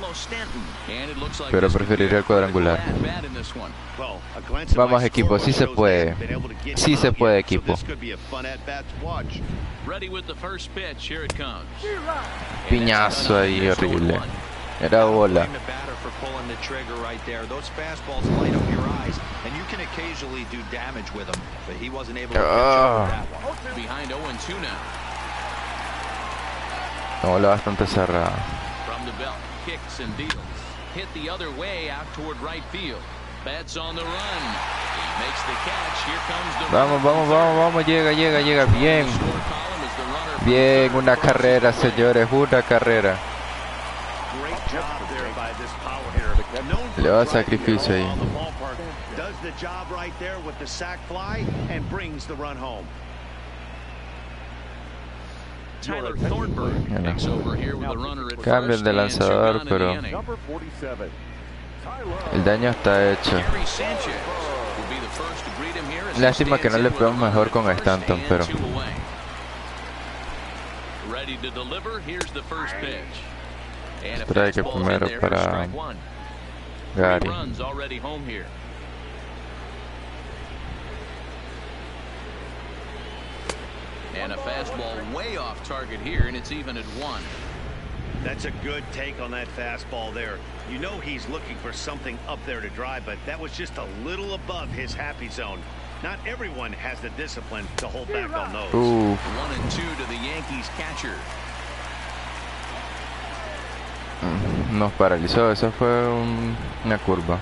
Pero preferiría el cuadrangular. Vamos, equipo, sí se puede. Sí se puede, equipo. Piñazo ahí horrible. Era bola. Una bola bastante cerrada. Hit the other way out toward right field. Bats on the run. He makes the catch. Here comes the Vamos, vamos, vamos, vamos. Llega. Bien. Bien, una carrera, señores. Una carrera. Le va a sacrificio ahí. Does the job right there with the sac fly and brings the run home. Tyler Thornburg takes over here with the runner at Cambian de lanzador, pero el daño está hecho. Lástima que no le pegamos mejor con Stanton, pero strike primero para Gary. And a fastball way off target here, and it's even at 1. That's a good take on that fastball there. You know he's looking for something up there to drive, but that was just a little above his happy zone. Not everyone has the discipline to hold back on those. 1-2 to the Yankees catcher. Nos paralizó, esa fue una curva.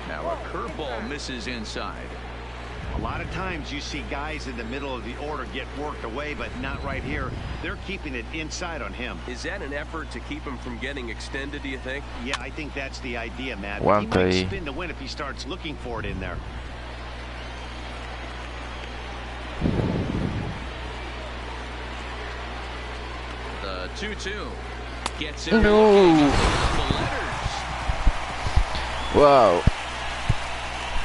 Now a curveball misses inside. A lot of times you see guys in the middle of the order get worked away, but not right here. They're keeping it inside on him. Is that an effort to keep him from getting extended, do you think? Yeah, I think that's the idea, Matt. He might spin to win if he starts looking for it in there. The 2-2 gets it. No. Wow.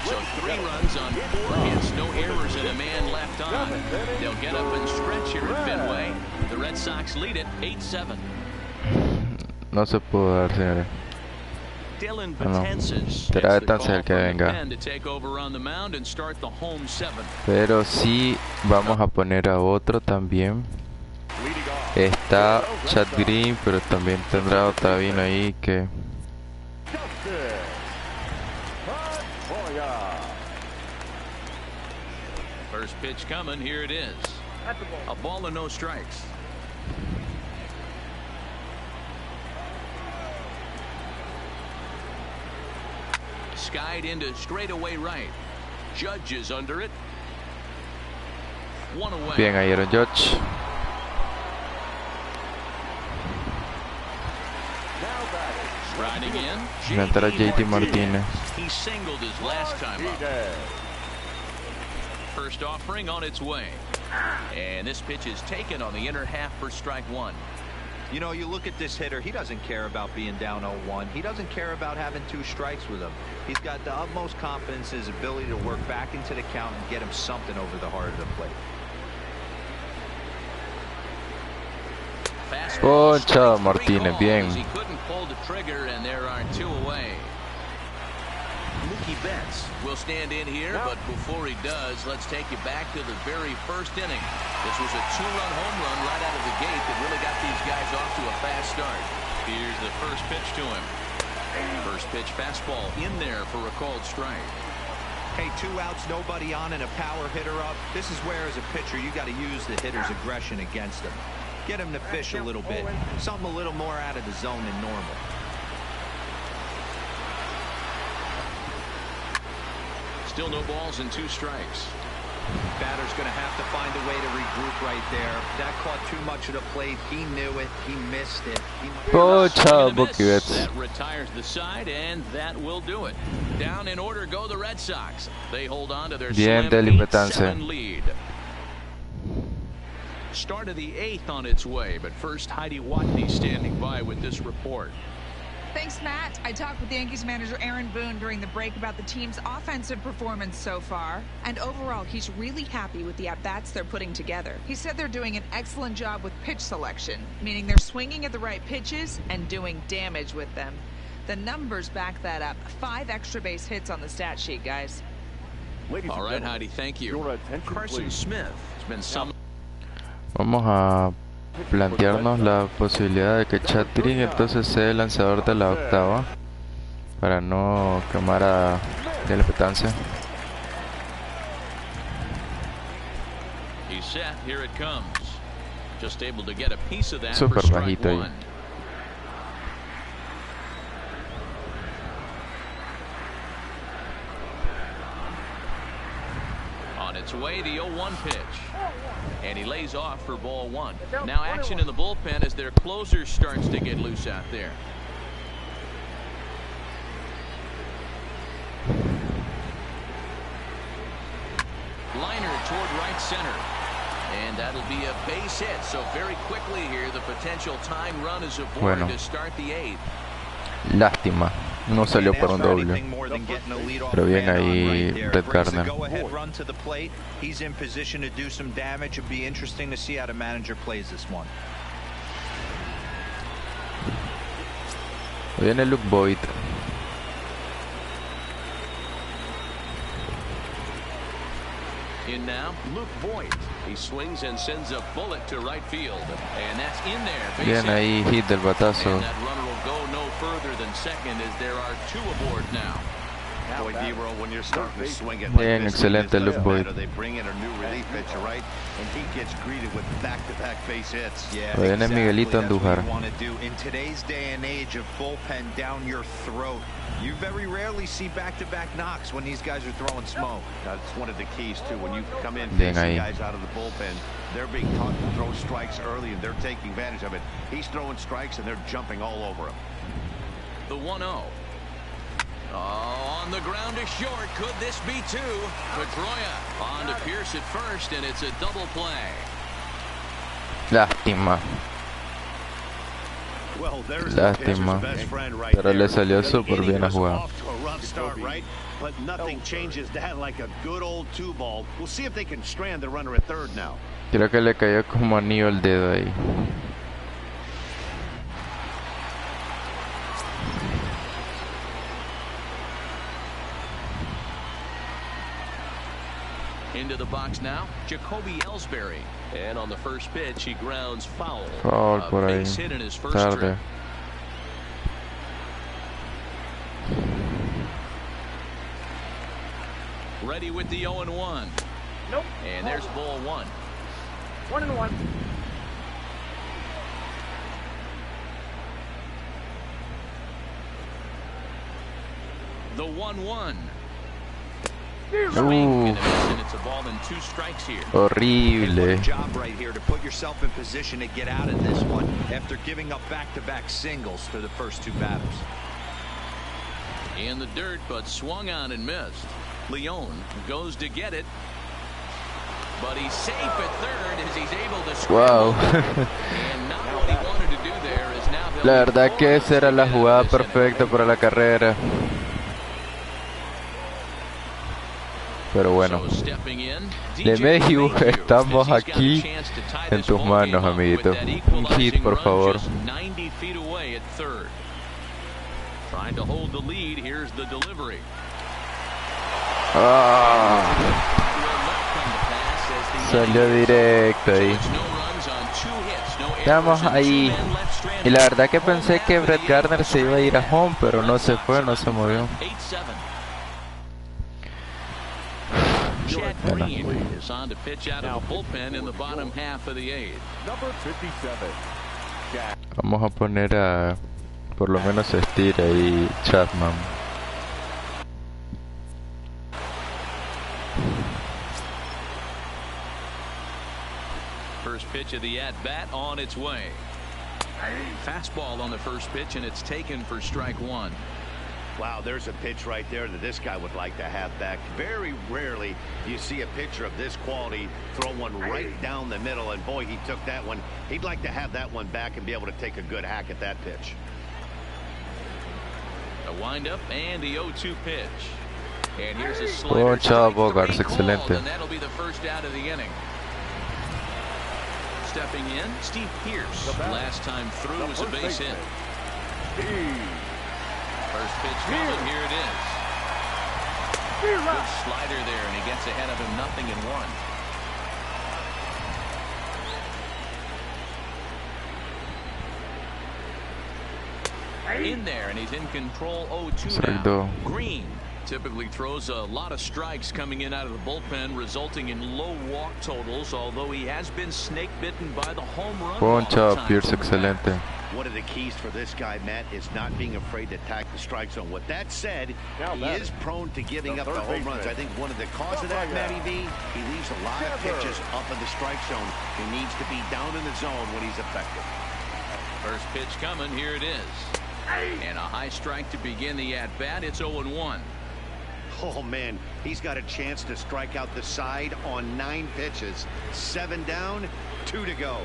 So 3 runs on 4 hits, no errors, and a man left on. They'll get up and stretch here at Fenway. The Red Sox lead it 8-7. No se pudo dar, señores. Será de tan cerca que venga. Pero sí vamos a poner a otro también. Está Chad Green, pero también tendrá otra bien ahí que... First pitch coming, here it is. A ball and no strikes. Skied into straightaway right. Judge is under it. 1 away. Bien ahí, Aaron Judge. Riding in. Entra JT Martínez. He singled his last time up. First offering on its way. And this pitch is taken on the inner half for strike 1. You know, you look at this hitter, he doesn't care about being down 0-1. He doesn't care about having 2 strikes with him. He's got the utmost confidence in his ability to work back into the count and get him something over the heart of the plate. Concha Martínez, bien. He couldn't pull the trigger, and there are 2 away. Mookie Betts will stand in here, but before he does, let's take you back to the very first inning. This was a 2-run home run right out of the gate that really got these guys off to a fast start. Here's the first pitch to him. First pitch fastball in there for a called strike. Hey, 2 outs, nobody on, and a power hitter up. This is where, as a pitcher, you got to use the hitter's aggression against him. Get him to fish a little bit, something a little more out of the zone than normal. Still no balls and 2 strikes. Batter's going to have to find a way to regroup right there. That caught too much of the plate. He knew it. He missed it. That retires the side, and that will do it. Down in order go the Red Sox. They hold on to their slim 8-7 lead. Start of the 8th on its way, but first Heidi Watney standing by with this report. Thanks, Matt. I talked with Yankees manager Aaron Boone during the break about the team's offensive performance so far, and overall he's really happy with the at-bats they're putting together. He said they're doing an excellent job with pitch selection, meaning they're swinging at the right pitches and doing damage with them. The numbers back that up. 5 extra base hits on the stat sheet, guys. All right, Heidi, thank you. Carson Smith has been some. Vamos a plantearnos la posibilidad de que Chatri entonces sea el lanzador de la octava para no quemar a de la petanza. He's set. Here it comes. Just able to get a piece of that. Super for strike bajito one. ahí. On its way, the 0-1 pitch. And he lays off for ball 1. Now action in the bullpen as their closer starts to get loose out there. Liner toward right center. And that'll be a base hit. So very quickly here, the potential time run is avoided to start the 8th. Lástima, no salió para un doble. Pero bien ahí Red Gardner. He's in position to do some damage. It'd be interesting to see how the manager plays this one. Viene Luke Boyd. In now, Luke Voigt. He swings and sends a bullet to right field. And that's in there. Bien ahí, hit del batazo. And that runner will go no further than second as there are 2 aboard now. Boy, D-Roll, when you're starting to swing it Bien, like this, excelente Luke Boyd. they bring in a new relief pitcher, right? And he gets greeted with back-to-back base hits. Yeah, Viene Miguelito Andújar. In today's day and age of bullpen down your throat, you very rarely see back-to-back knocks when these guys are throwing smoke. That's one of the keys, too. When you come in Bien facing ahí. guys out of the bullpen, they're being taught to throw strikes early, and they're taking advantage of it. He's throwing strikes, and they're jumping all over him. The 1-0. Oh, on the ground is short. Could this be 2? Pedroia on to Pierce at first, and it's a double play. Lástima. Well, there's Lástima. the best friend right Pero there. le salió súper bien a jugar. Off to a rough start, right? But nothing changes that like a good old 2-ball. We'll see if they can strand the runner at third now. Creo que le cayó como anillo el dedo ahí. Into the box now, Jacoby Ellsbury. And on the first pitch, he grounds foul. Foul por A ahí. base hit in his first Tarde. trip. Ready with the 0-1. Nope. And there's ball 1. 1-1. The 1-1. And it's a ball and 2 strikes here. Horrible. Job right here to put yourself in position to get out of this one after giving up back-to-back singles to the first 2 batters. In the dirt, but swung on and missed. Leon goes to get it, but he's safe at third as he's able to score. Wow. And not what he wanted to do there is now. La verdad que esa era la jugada perfecta para la carrera. Pero bueno, LeMahieu, estamos aquí en tus manos, amiguito. Un hit, por favor. Trying to hold the lead. Here's the delivery. Salió directo ahí. Estamos ahí. Y la verdad que pensé que Brett Gardner se iba a ir a home, pero no se fue, no se movió. Chad Green is on to pitch out of the bullpen in the bottom half of the 8th. Number 57. Vamos a poner a por lo menos estira ahí Chapman. First pitch of the at-bat on its way. Fastball on the first pitch, and it's taken for strike one. Wow, there's a pitch right there that this guy would like to have back. Very rarely do you see a pitcher of this quality throw one right down the middle, and boy, he took that one. He'd like to have that one back and be able to take a good hack at that pitch. A windup and the 0-2 pitch. And here's a slider. Oh, chavo, Garza, excelente. And that'll be the first out of the inning. Stepping in, Steve Pierce. Last time through was a base hit. First pitch coming, here it is. Good slider there, and he gets ahead of him, 0-1. In there, and he's in control. 0-2 now. Green typically throws a lot of strikes coming in out of the bullpen, resulting in low walk totals, although he has been snake bitten by the home run. Poncha, Pierce, excelente. One of the keys for this guy, Matt, is not being afraid to attack the strike zone. With that said, he is prone to giving up the home runs. I think one of the cause of that, Matty V, he leaves a lot of pitches up in the strike zone. He needs to be down in the zone when he's effective. First pitch coming, here it is. And a high strike to begin the at-bat. It's 0-1. Oh, man, he's got a chance to strike out the side on 9 pitches. 7 down, 2 to go.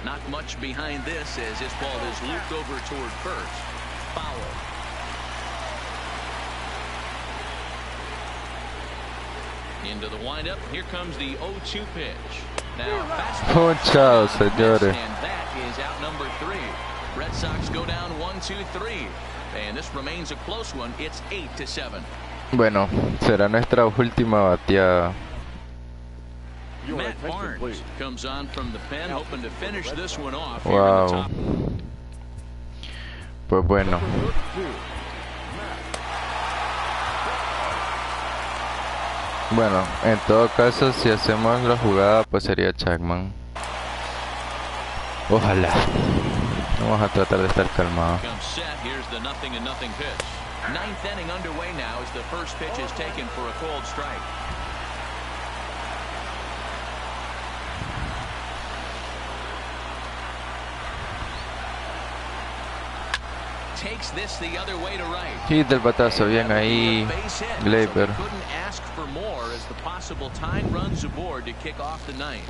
Not much behind this as this ball is looped over toward first. Foul. Into the windup. Here comes the 0-2 pitch. Now fastball. Poncha, señores. And that is out number 3. Red Sox go down 1-2-3. And this remains a close one. It's 8-7. Bueno, será nuestra última bateada. Matt Barnes comes on from the pen, hoping to finish this one off. Wow. Pues bueno. Bueno, en todo caso, si hacemos la jugada, pues sería Chapman. Ojalá. Vamos a tratar de estar calmados. Here's the 0-0 pitch. 9th inning underway now as the first pitch is taken for a cold strike. Takes this the other way to right. Hit del batazo, bien ahí, Gleyber. Couldn't ask for more as the possible tying runs aboard to kick off the ninth.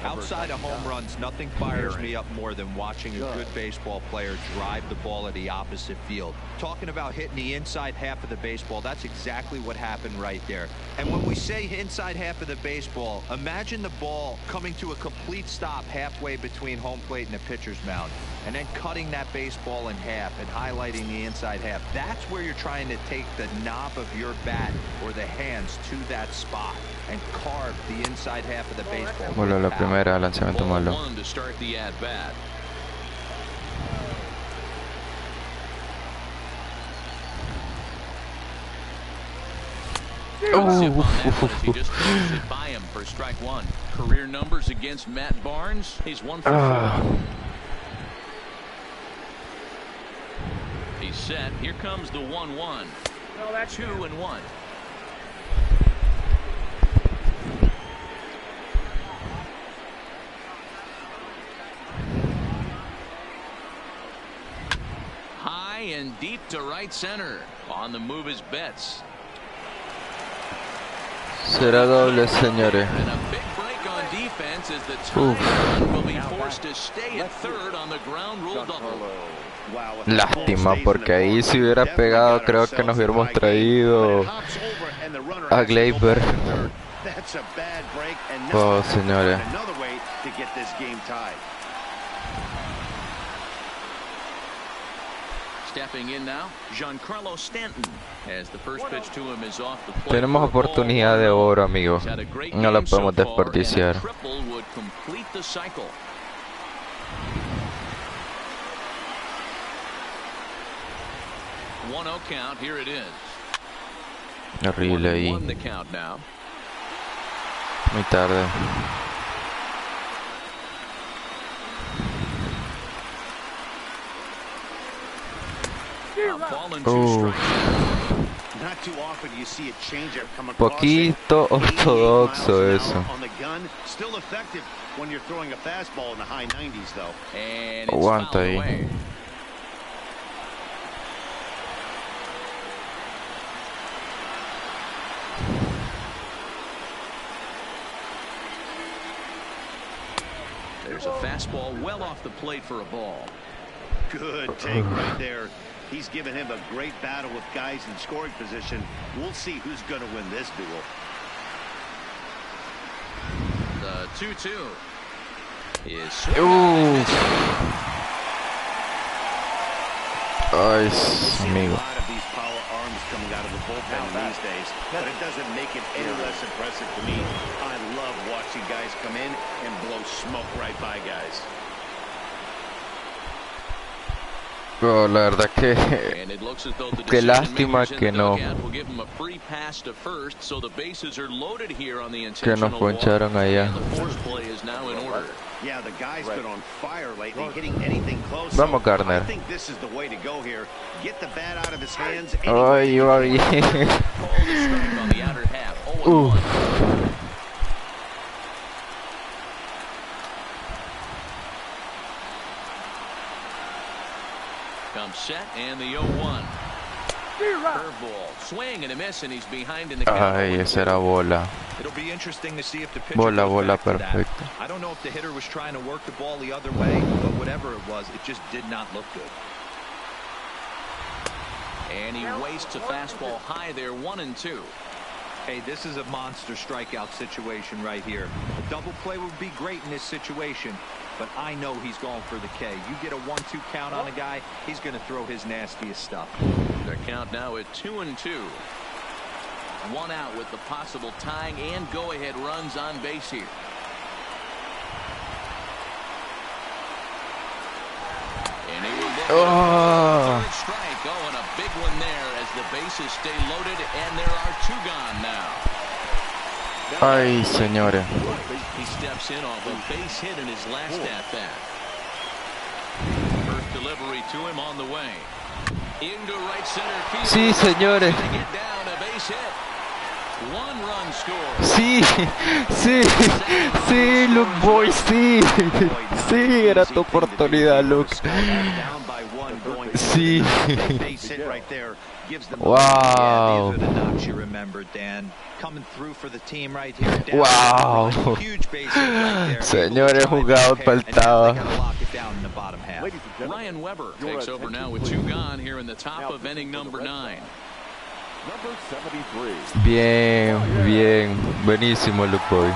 Outside of home runs, nothing fires me up more than watching a good baseball player drive the ball at the opposite field. Talking about hitting the inside half of the baseball, that's exactly what happened right there. And when we say inside half of the baseball, imagine the ball coming to a complete stop halfway between home plate and the pitcher's mound, and then cutting that baseball in half and highlighting the inside half. That's where you're trying to take the knob of your bat or the hands to that spot and carve the inside half of the baseball. Bueno, la primera, lanzamiento malo. To start the at bat. He just throws it by him for strike one. Career numbers against Matt Barnes. He's 1 for 4. He's set. Here comes the 1-1. No, that's 2-1. High and deep to right center. On the move is Betts. Será doble, señores. And a big break on defense as the tying will be forced to stay at third on the ground rule double. Lástima, porque ahí si hubiera pegado creo que nos hubiéramos traído a Gleyber. Oh, señores. Stepping in now, Giancarlo Stanton, as the first pitch to him is off the plate. Tenemos oportunidad de oro, amigos. No la podemos desperdiciar. Triple would complete the cycle. One 0 count. Here it is. Horrible ahí. The count now. Muy tarde. Poquito ortodoxo eso. Aguanta ahí. There's a fastball well off the plate for a ball. Good take right there. He's given him a great battle with guys in scoring position. We'll see who's going to win this duel. The 2-2 is Ay, amigo. A lot of these power arms coming out of the bullpen these days, but it doesn't make it any less impressive to me. I love watching guys come in and blow smoke right by guys. Oh, la verdad que qué lástima que no poncharon allá. Vamos, Gardner. Ay, ay. Comes set and the 0-1. Curveball, swing and a miss, and he's behind in the count. Ay, esa era bola. It'll be interesting to see if the pitcher Bola perfecta. I don't know if the hitter was trying to work the ball the other way, but whatever it was, it just did not look good. And he wastes a fastball high there, 1-2. Hey, this is a monster strikeout situation right here. A double play would be great in this situation, but I know he's going for the K. You get a 1-2 count on a guy, he's going to throw his nastiest stuff. Their count now at 2-2. One out with the possible tying and go-ahead runs on base here. And he will get third strike. Oh, and a big one there as the bases stay loaded, and there are 2 gone now. Ay, señores. He steps in off a base hit in his last at-bat. First delivery to him on the way. Into right center field. Sí, señores. Get down a base hit. 1 run score. Sí, sí, sí, Luke Boy, sí. Sí, era tu oportunidad, Luke. Sí. Wow. Wow. Señores, jugador faltaba. Ryan Weber takes over now with 2 gone here in the top of inning number 9. Bien, bien, buenísimo, Luke Boy.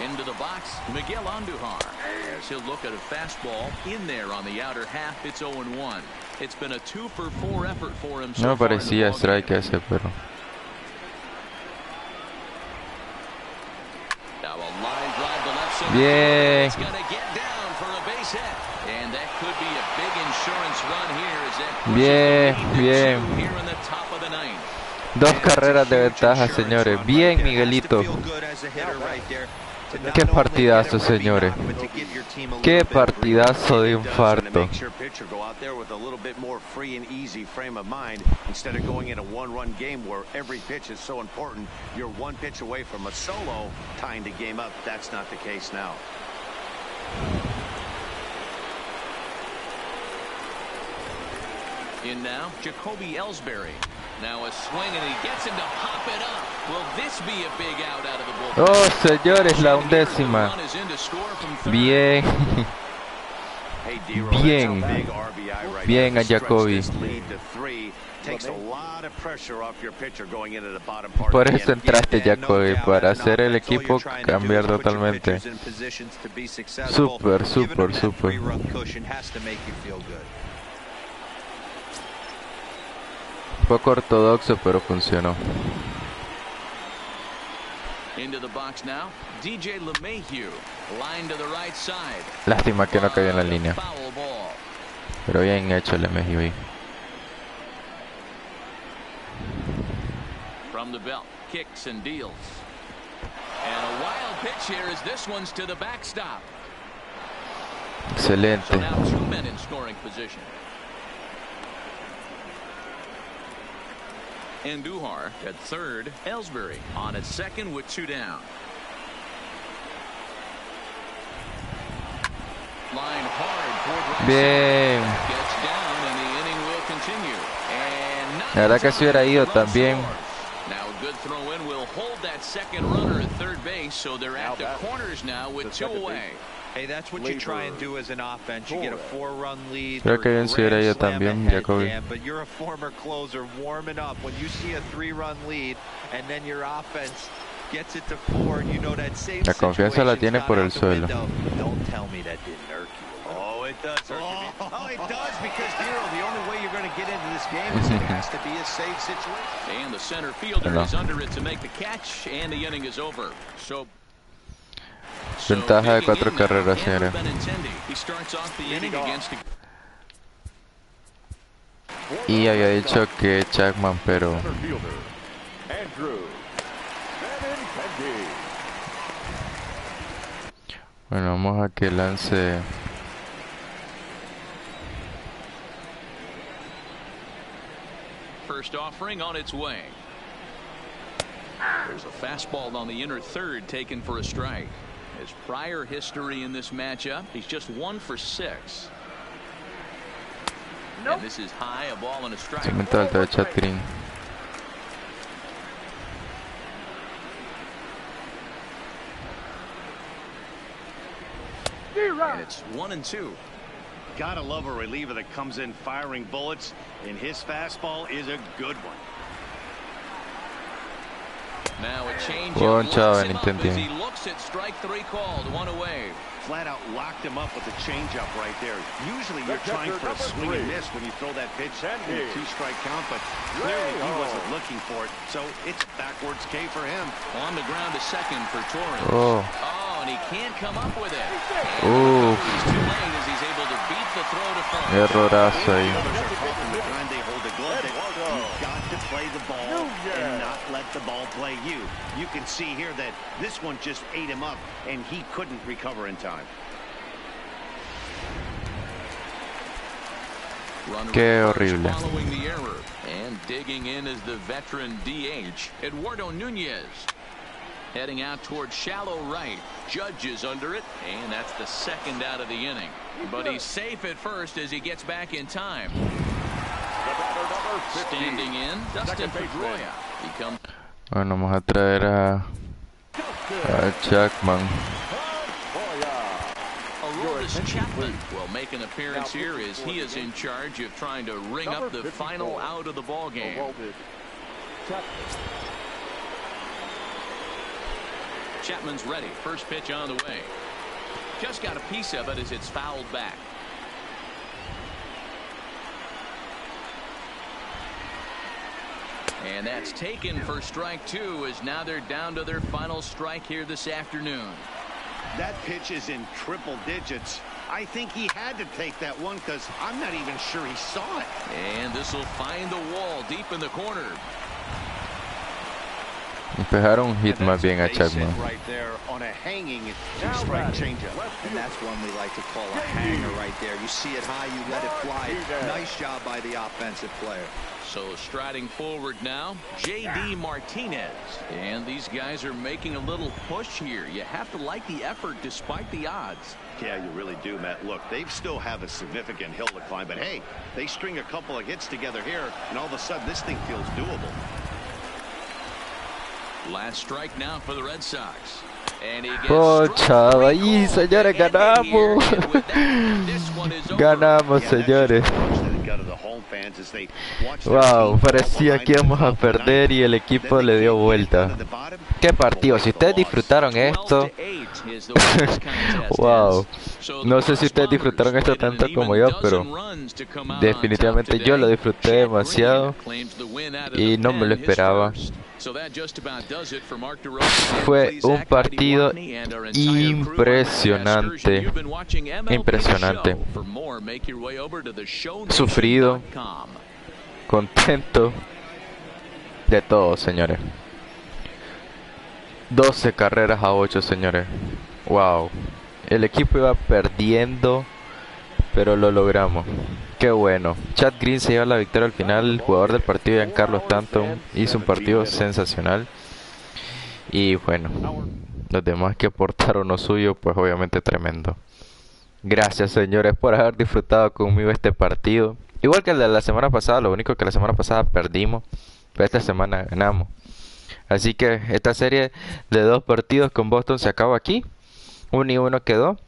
Into the box, Miguel Andujar. As he'll look at a fastball in there on the outer half. It's 0-1. It's been a 2-for-4 effort for him. No me parecía strike ese, pero. Now a line drive to left center. Bien. It's gonna get down for a base hit, and that could be a big insurance run here as that Bien, bien. Here in the top of the 9th. 2 carreras de ventaja, señores. Bien, Miguelito. Qué partidazo, señores. Qué partidazo de infarto. Instead of going in a 1-run game where every pitch is so important, you're 1 pitch away from a solo tying the game up. That's not the case now. In now, Jacoby Ellsbury. Now a swing and he gets him to pop it up. Will this be a big out of the bullpen? Oh, señores, la 11ª. Bien. Bien. Bien a Jacoby. Por eso entraste, Jacoby, para hacer el equipo cambiar totalmente. Súper, súper, súper. Poco ortodoxo, pero funcionó. Into the box now, DJ LeMahieu, line to the right side. Lástima que no cayó en la línea. Pero bien hecho LeMahieu ahí. From the belt, kicks and deals. And a wild pitch here as this one's to the backstop. Excelente. So now 2 men in scoring position. Andujar at third. Ellsbury on at second with 2 down. Line hard toward right Bien. side. Gets down and the inning will continue. And not La verdad que in si hubiera time, ido the run también. scores. Now a good throw in will hold that second runner at third base, so they're at the corners now with 2 away. Hey, that's what you try and do as an offense. You get a 4-run lead. Creo que bien si hubiera ido también, Jacoby. But you're a former closer warming up. When you see a 3-run lead and then your offense gets it to 4, you know that same La confianza la tiene por el suelo. Don't tell me that didn't irk you. Oh, it does. Oh, it does, because Hero, the only way you're going to get into this game is it has to be a safe situation. And the center fielder is under it to make the catch, and the inning is over. So Ventaja de 4 carreras, señores. Y había dicho que Chapman, pero bueno, vamos a que lance. First offering on its way. There's a fastball on the inner third taken for a strike. His prior history in this matchup, he's just 1 for 6. Nope. And this is high, a ball and a strike. Segmento alto de Chatrin. And it's 1-2. Gotta love a reliever that comes in firing bullets, and his fastball is a good one. Now a change Buen chavo, as Nintendo. he looks at strike 3 called, 1 away. Flat out locked him up with a changeup right there. Usually you're trying for a swing and miss when you throw that pitch in a 2-strike count, but clearly he wasn't looking for it, so it's backwards K for him. On the ground to second for Torres. Oh, And he can't come up with it. Oof. He's too late as he's able to beat the throw to front. errorazo ahí. The time they hold the glove, you've got to play the ball and not let the ball play you. You can see here that this one just ate him up, and he couldn't recover in time. Qué horrible. Following the error and digging in is the veteran DH Eduardo Nunez. Heading out towards shallow right. Judge is under it, and that's the second out of the inning. But he's safe at first as he gets back in time. Standing in, Dustin Pedroia becomes. Bueno, vamos a traer a Chapman. Aroldis Chapman will make an appearance here as he is in charge of trying to ring up the final out of the ball game. Chapman's ready. First pitch on the way. Just got a piece of it as it's fouled back. And that's taken for strike 2 as now they're down to their final strike here this afternoon. That pitch is in triple digits. I think he had to take that one because I'm not even sure he saw it. And this will find the wall deep in the corner. Empezaron un hit más bien a Chapman. Right there on a hanging 2-strike changeup. And that's one we like to call a hanger right there. You see it high, you let it fly. Nice job by the offensive player. So striding forward now, J.D. Martinez. And these guys are making a little push here. You have to like the effort despite the odds. Yeah, you really do, Matt. Look, they still have a significant hill to climb, but hey, they string a couple of hits together here, and all of a sudden this thing feels doable. Last strike now for the Red Sox. And he gets Pocha, ahí, señores, ganamos. Ganamos, señores. Wow, parecía que íbamos a perder y el equipo le dio vuelta. Qué partido, si ustedes disfrutaron esto. Wow, no sé si ustedes disfrutaron esto tanto como yo, pero definitivamente yo lo disfruté demasiado y no me lo esperaba. Fue un partido impresionante, impresionante, sufrido, contento, de todo, señores. 12 carreras a 8, señores. Wow, el equipo iba perdiendo, pero lo logramos. Qué bueno. Chad Green se lleva la victoria al final. El jugador del partido, Giancarlo Stanton, hizo un partido sensacional. Y bueno, los demás que aportaron lo suyo, pues obviamente tremendo. Gracias, señores, por haber disfrutado conmigo este partido. Igual que el de la semana pasada, lo único que la semana pasada perdimos, pero esta semana ganamos. Así que esta serie de 2 partidos con Boston se acaba aquí. 1-1 quedó.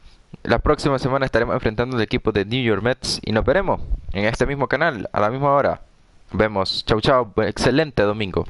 La próxima semana estaremos enfrentando al equipo de New York Mets y nos veremos en este mismo canal a la misma hora. Nos vemos. Chau, chau. Excelente domingo.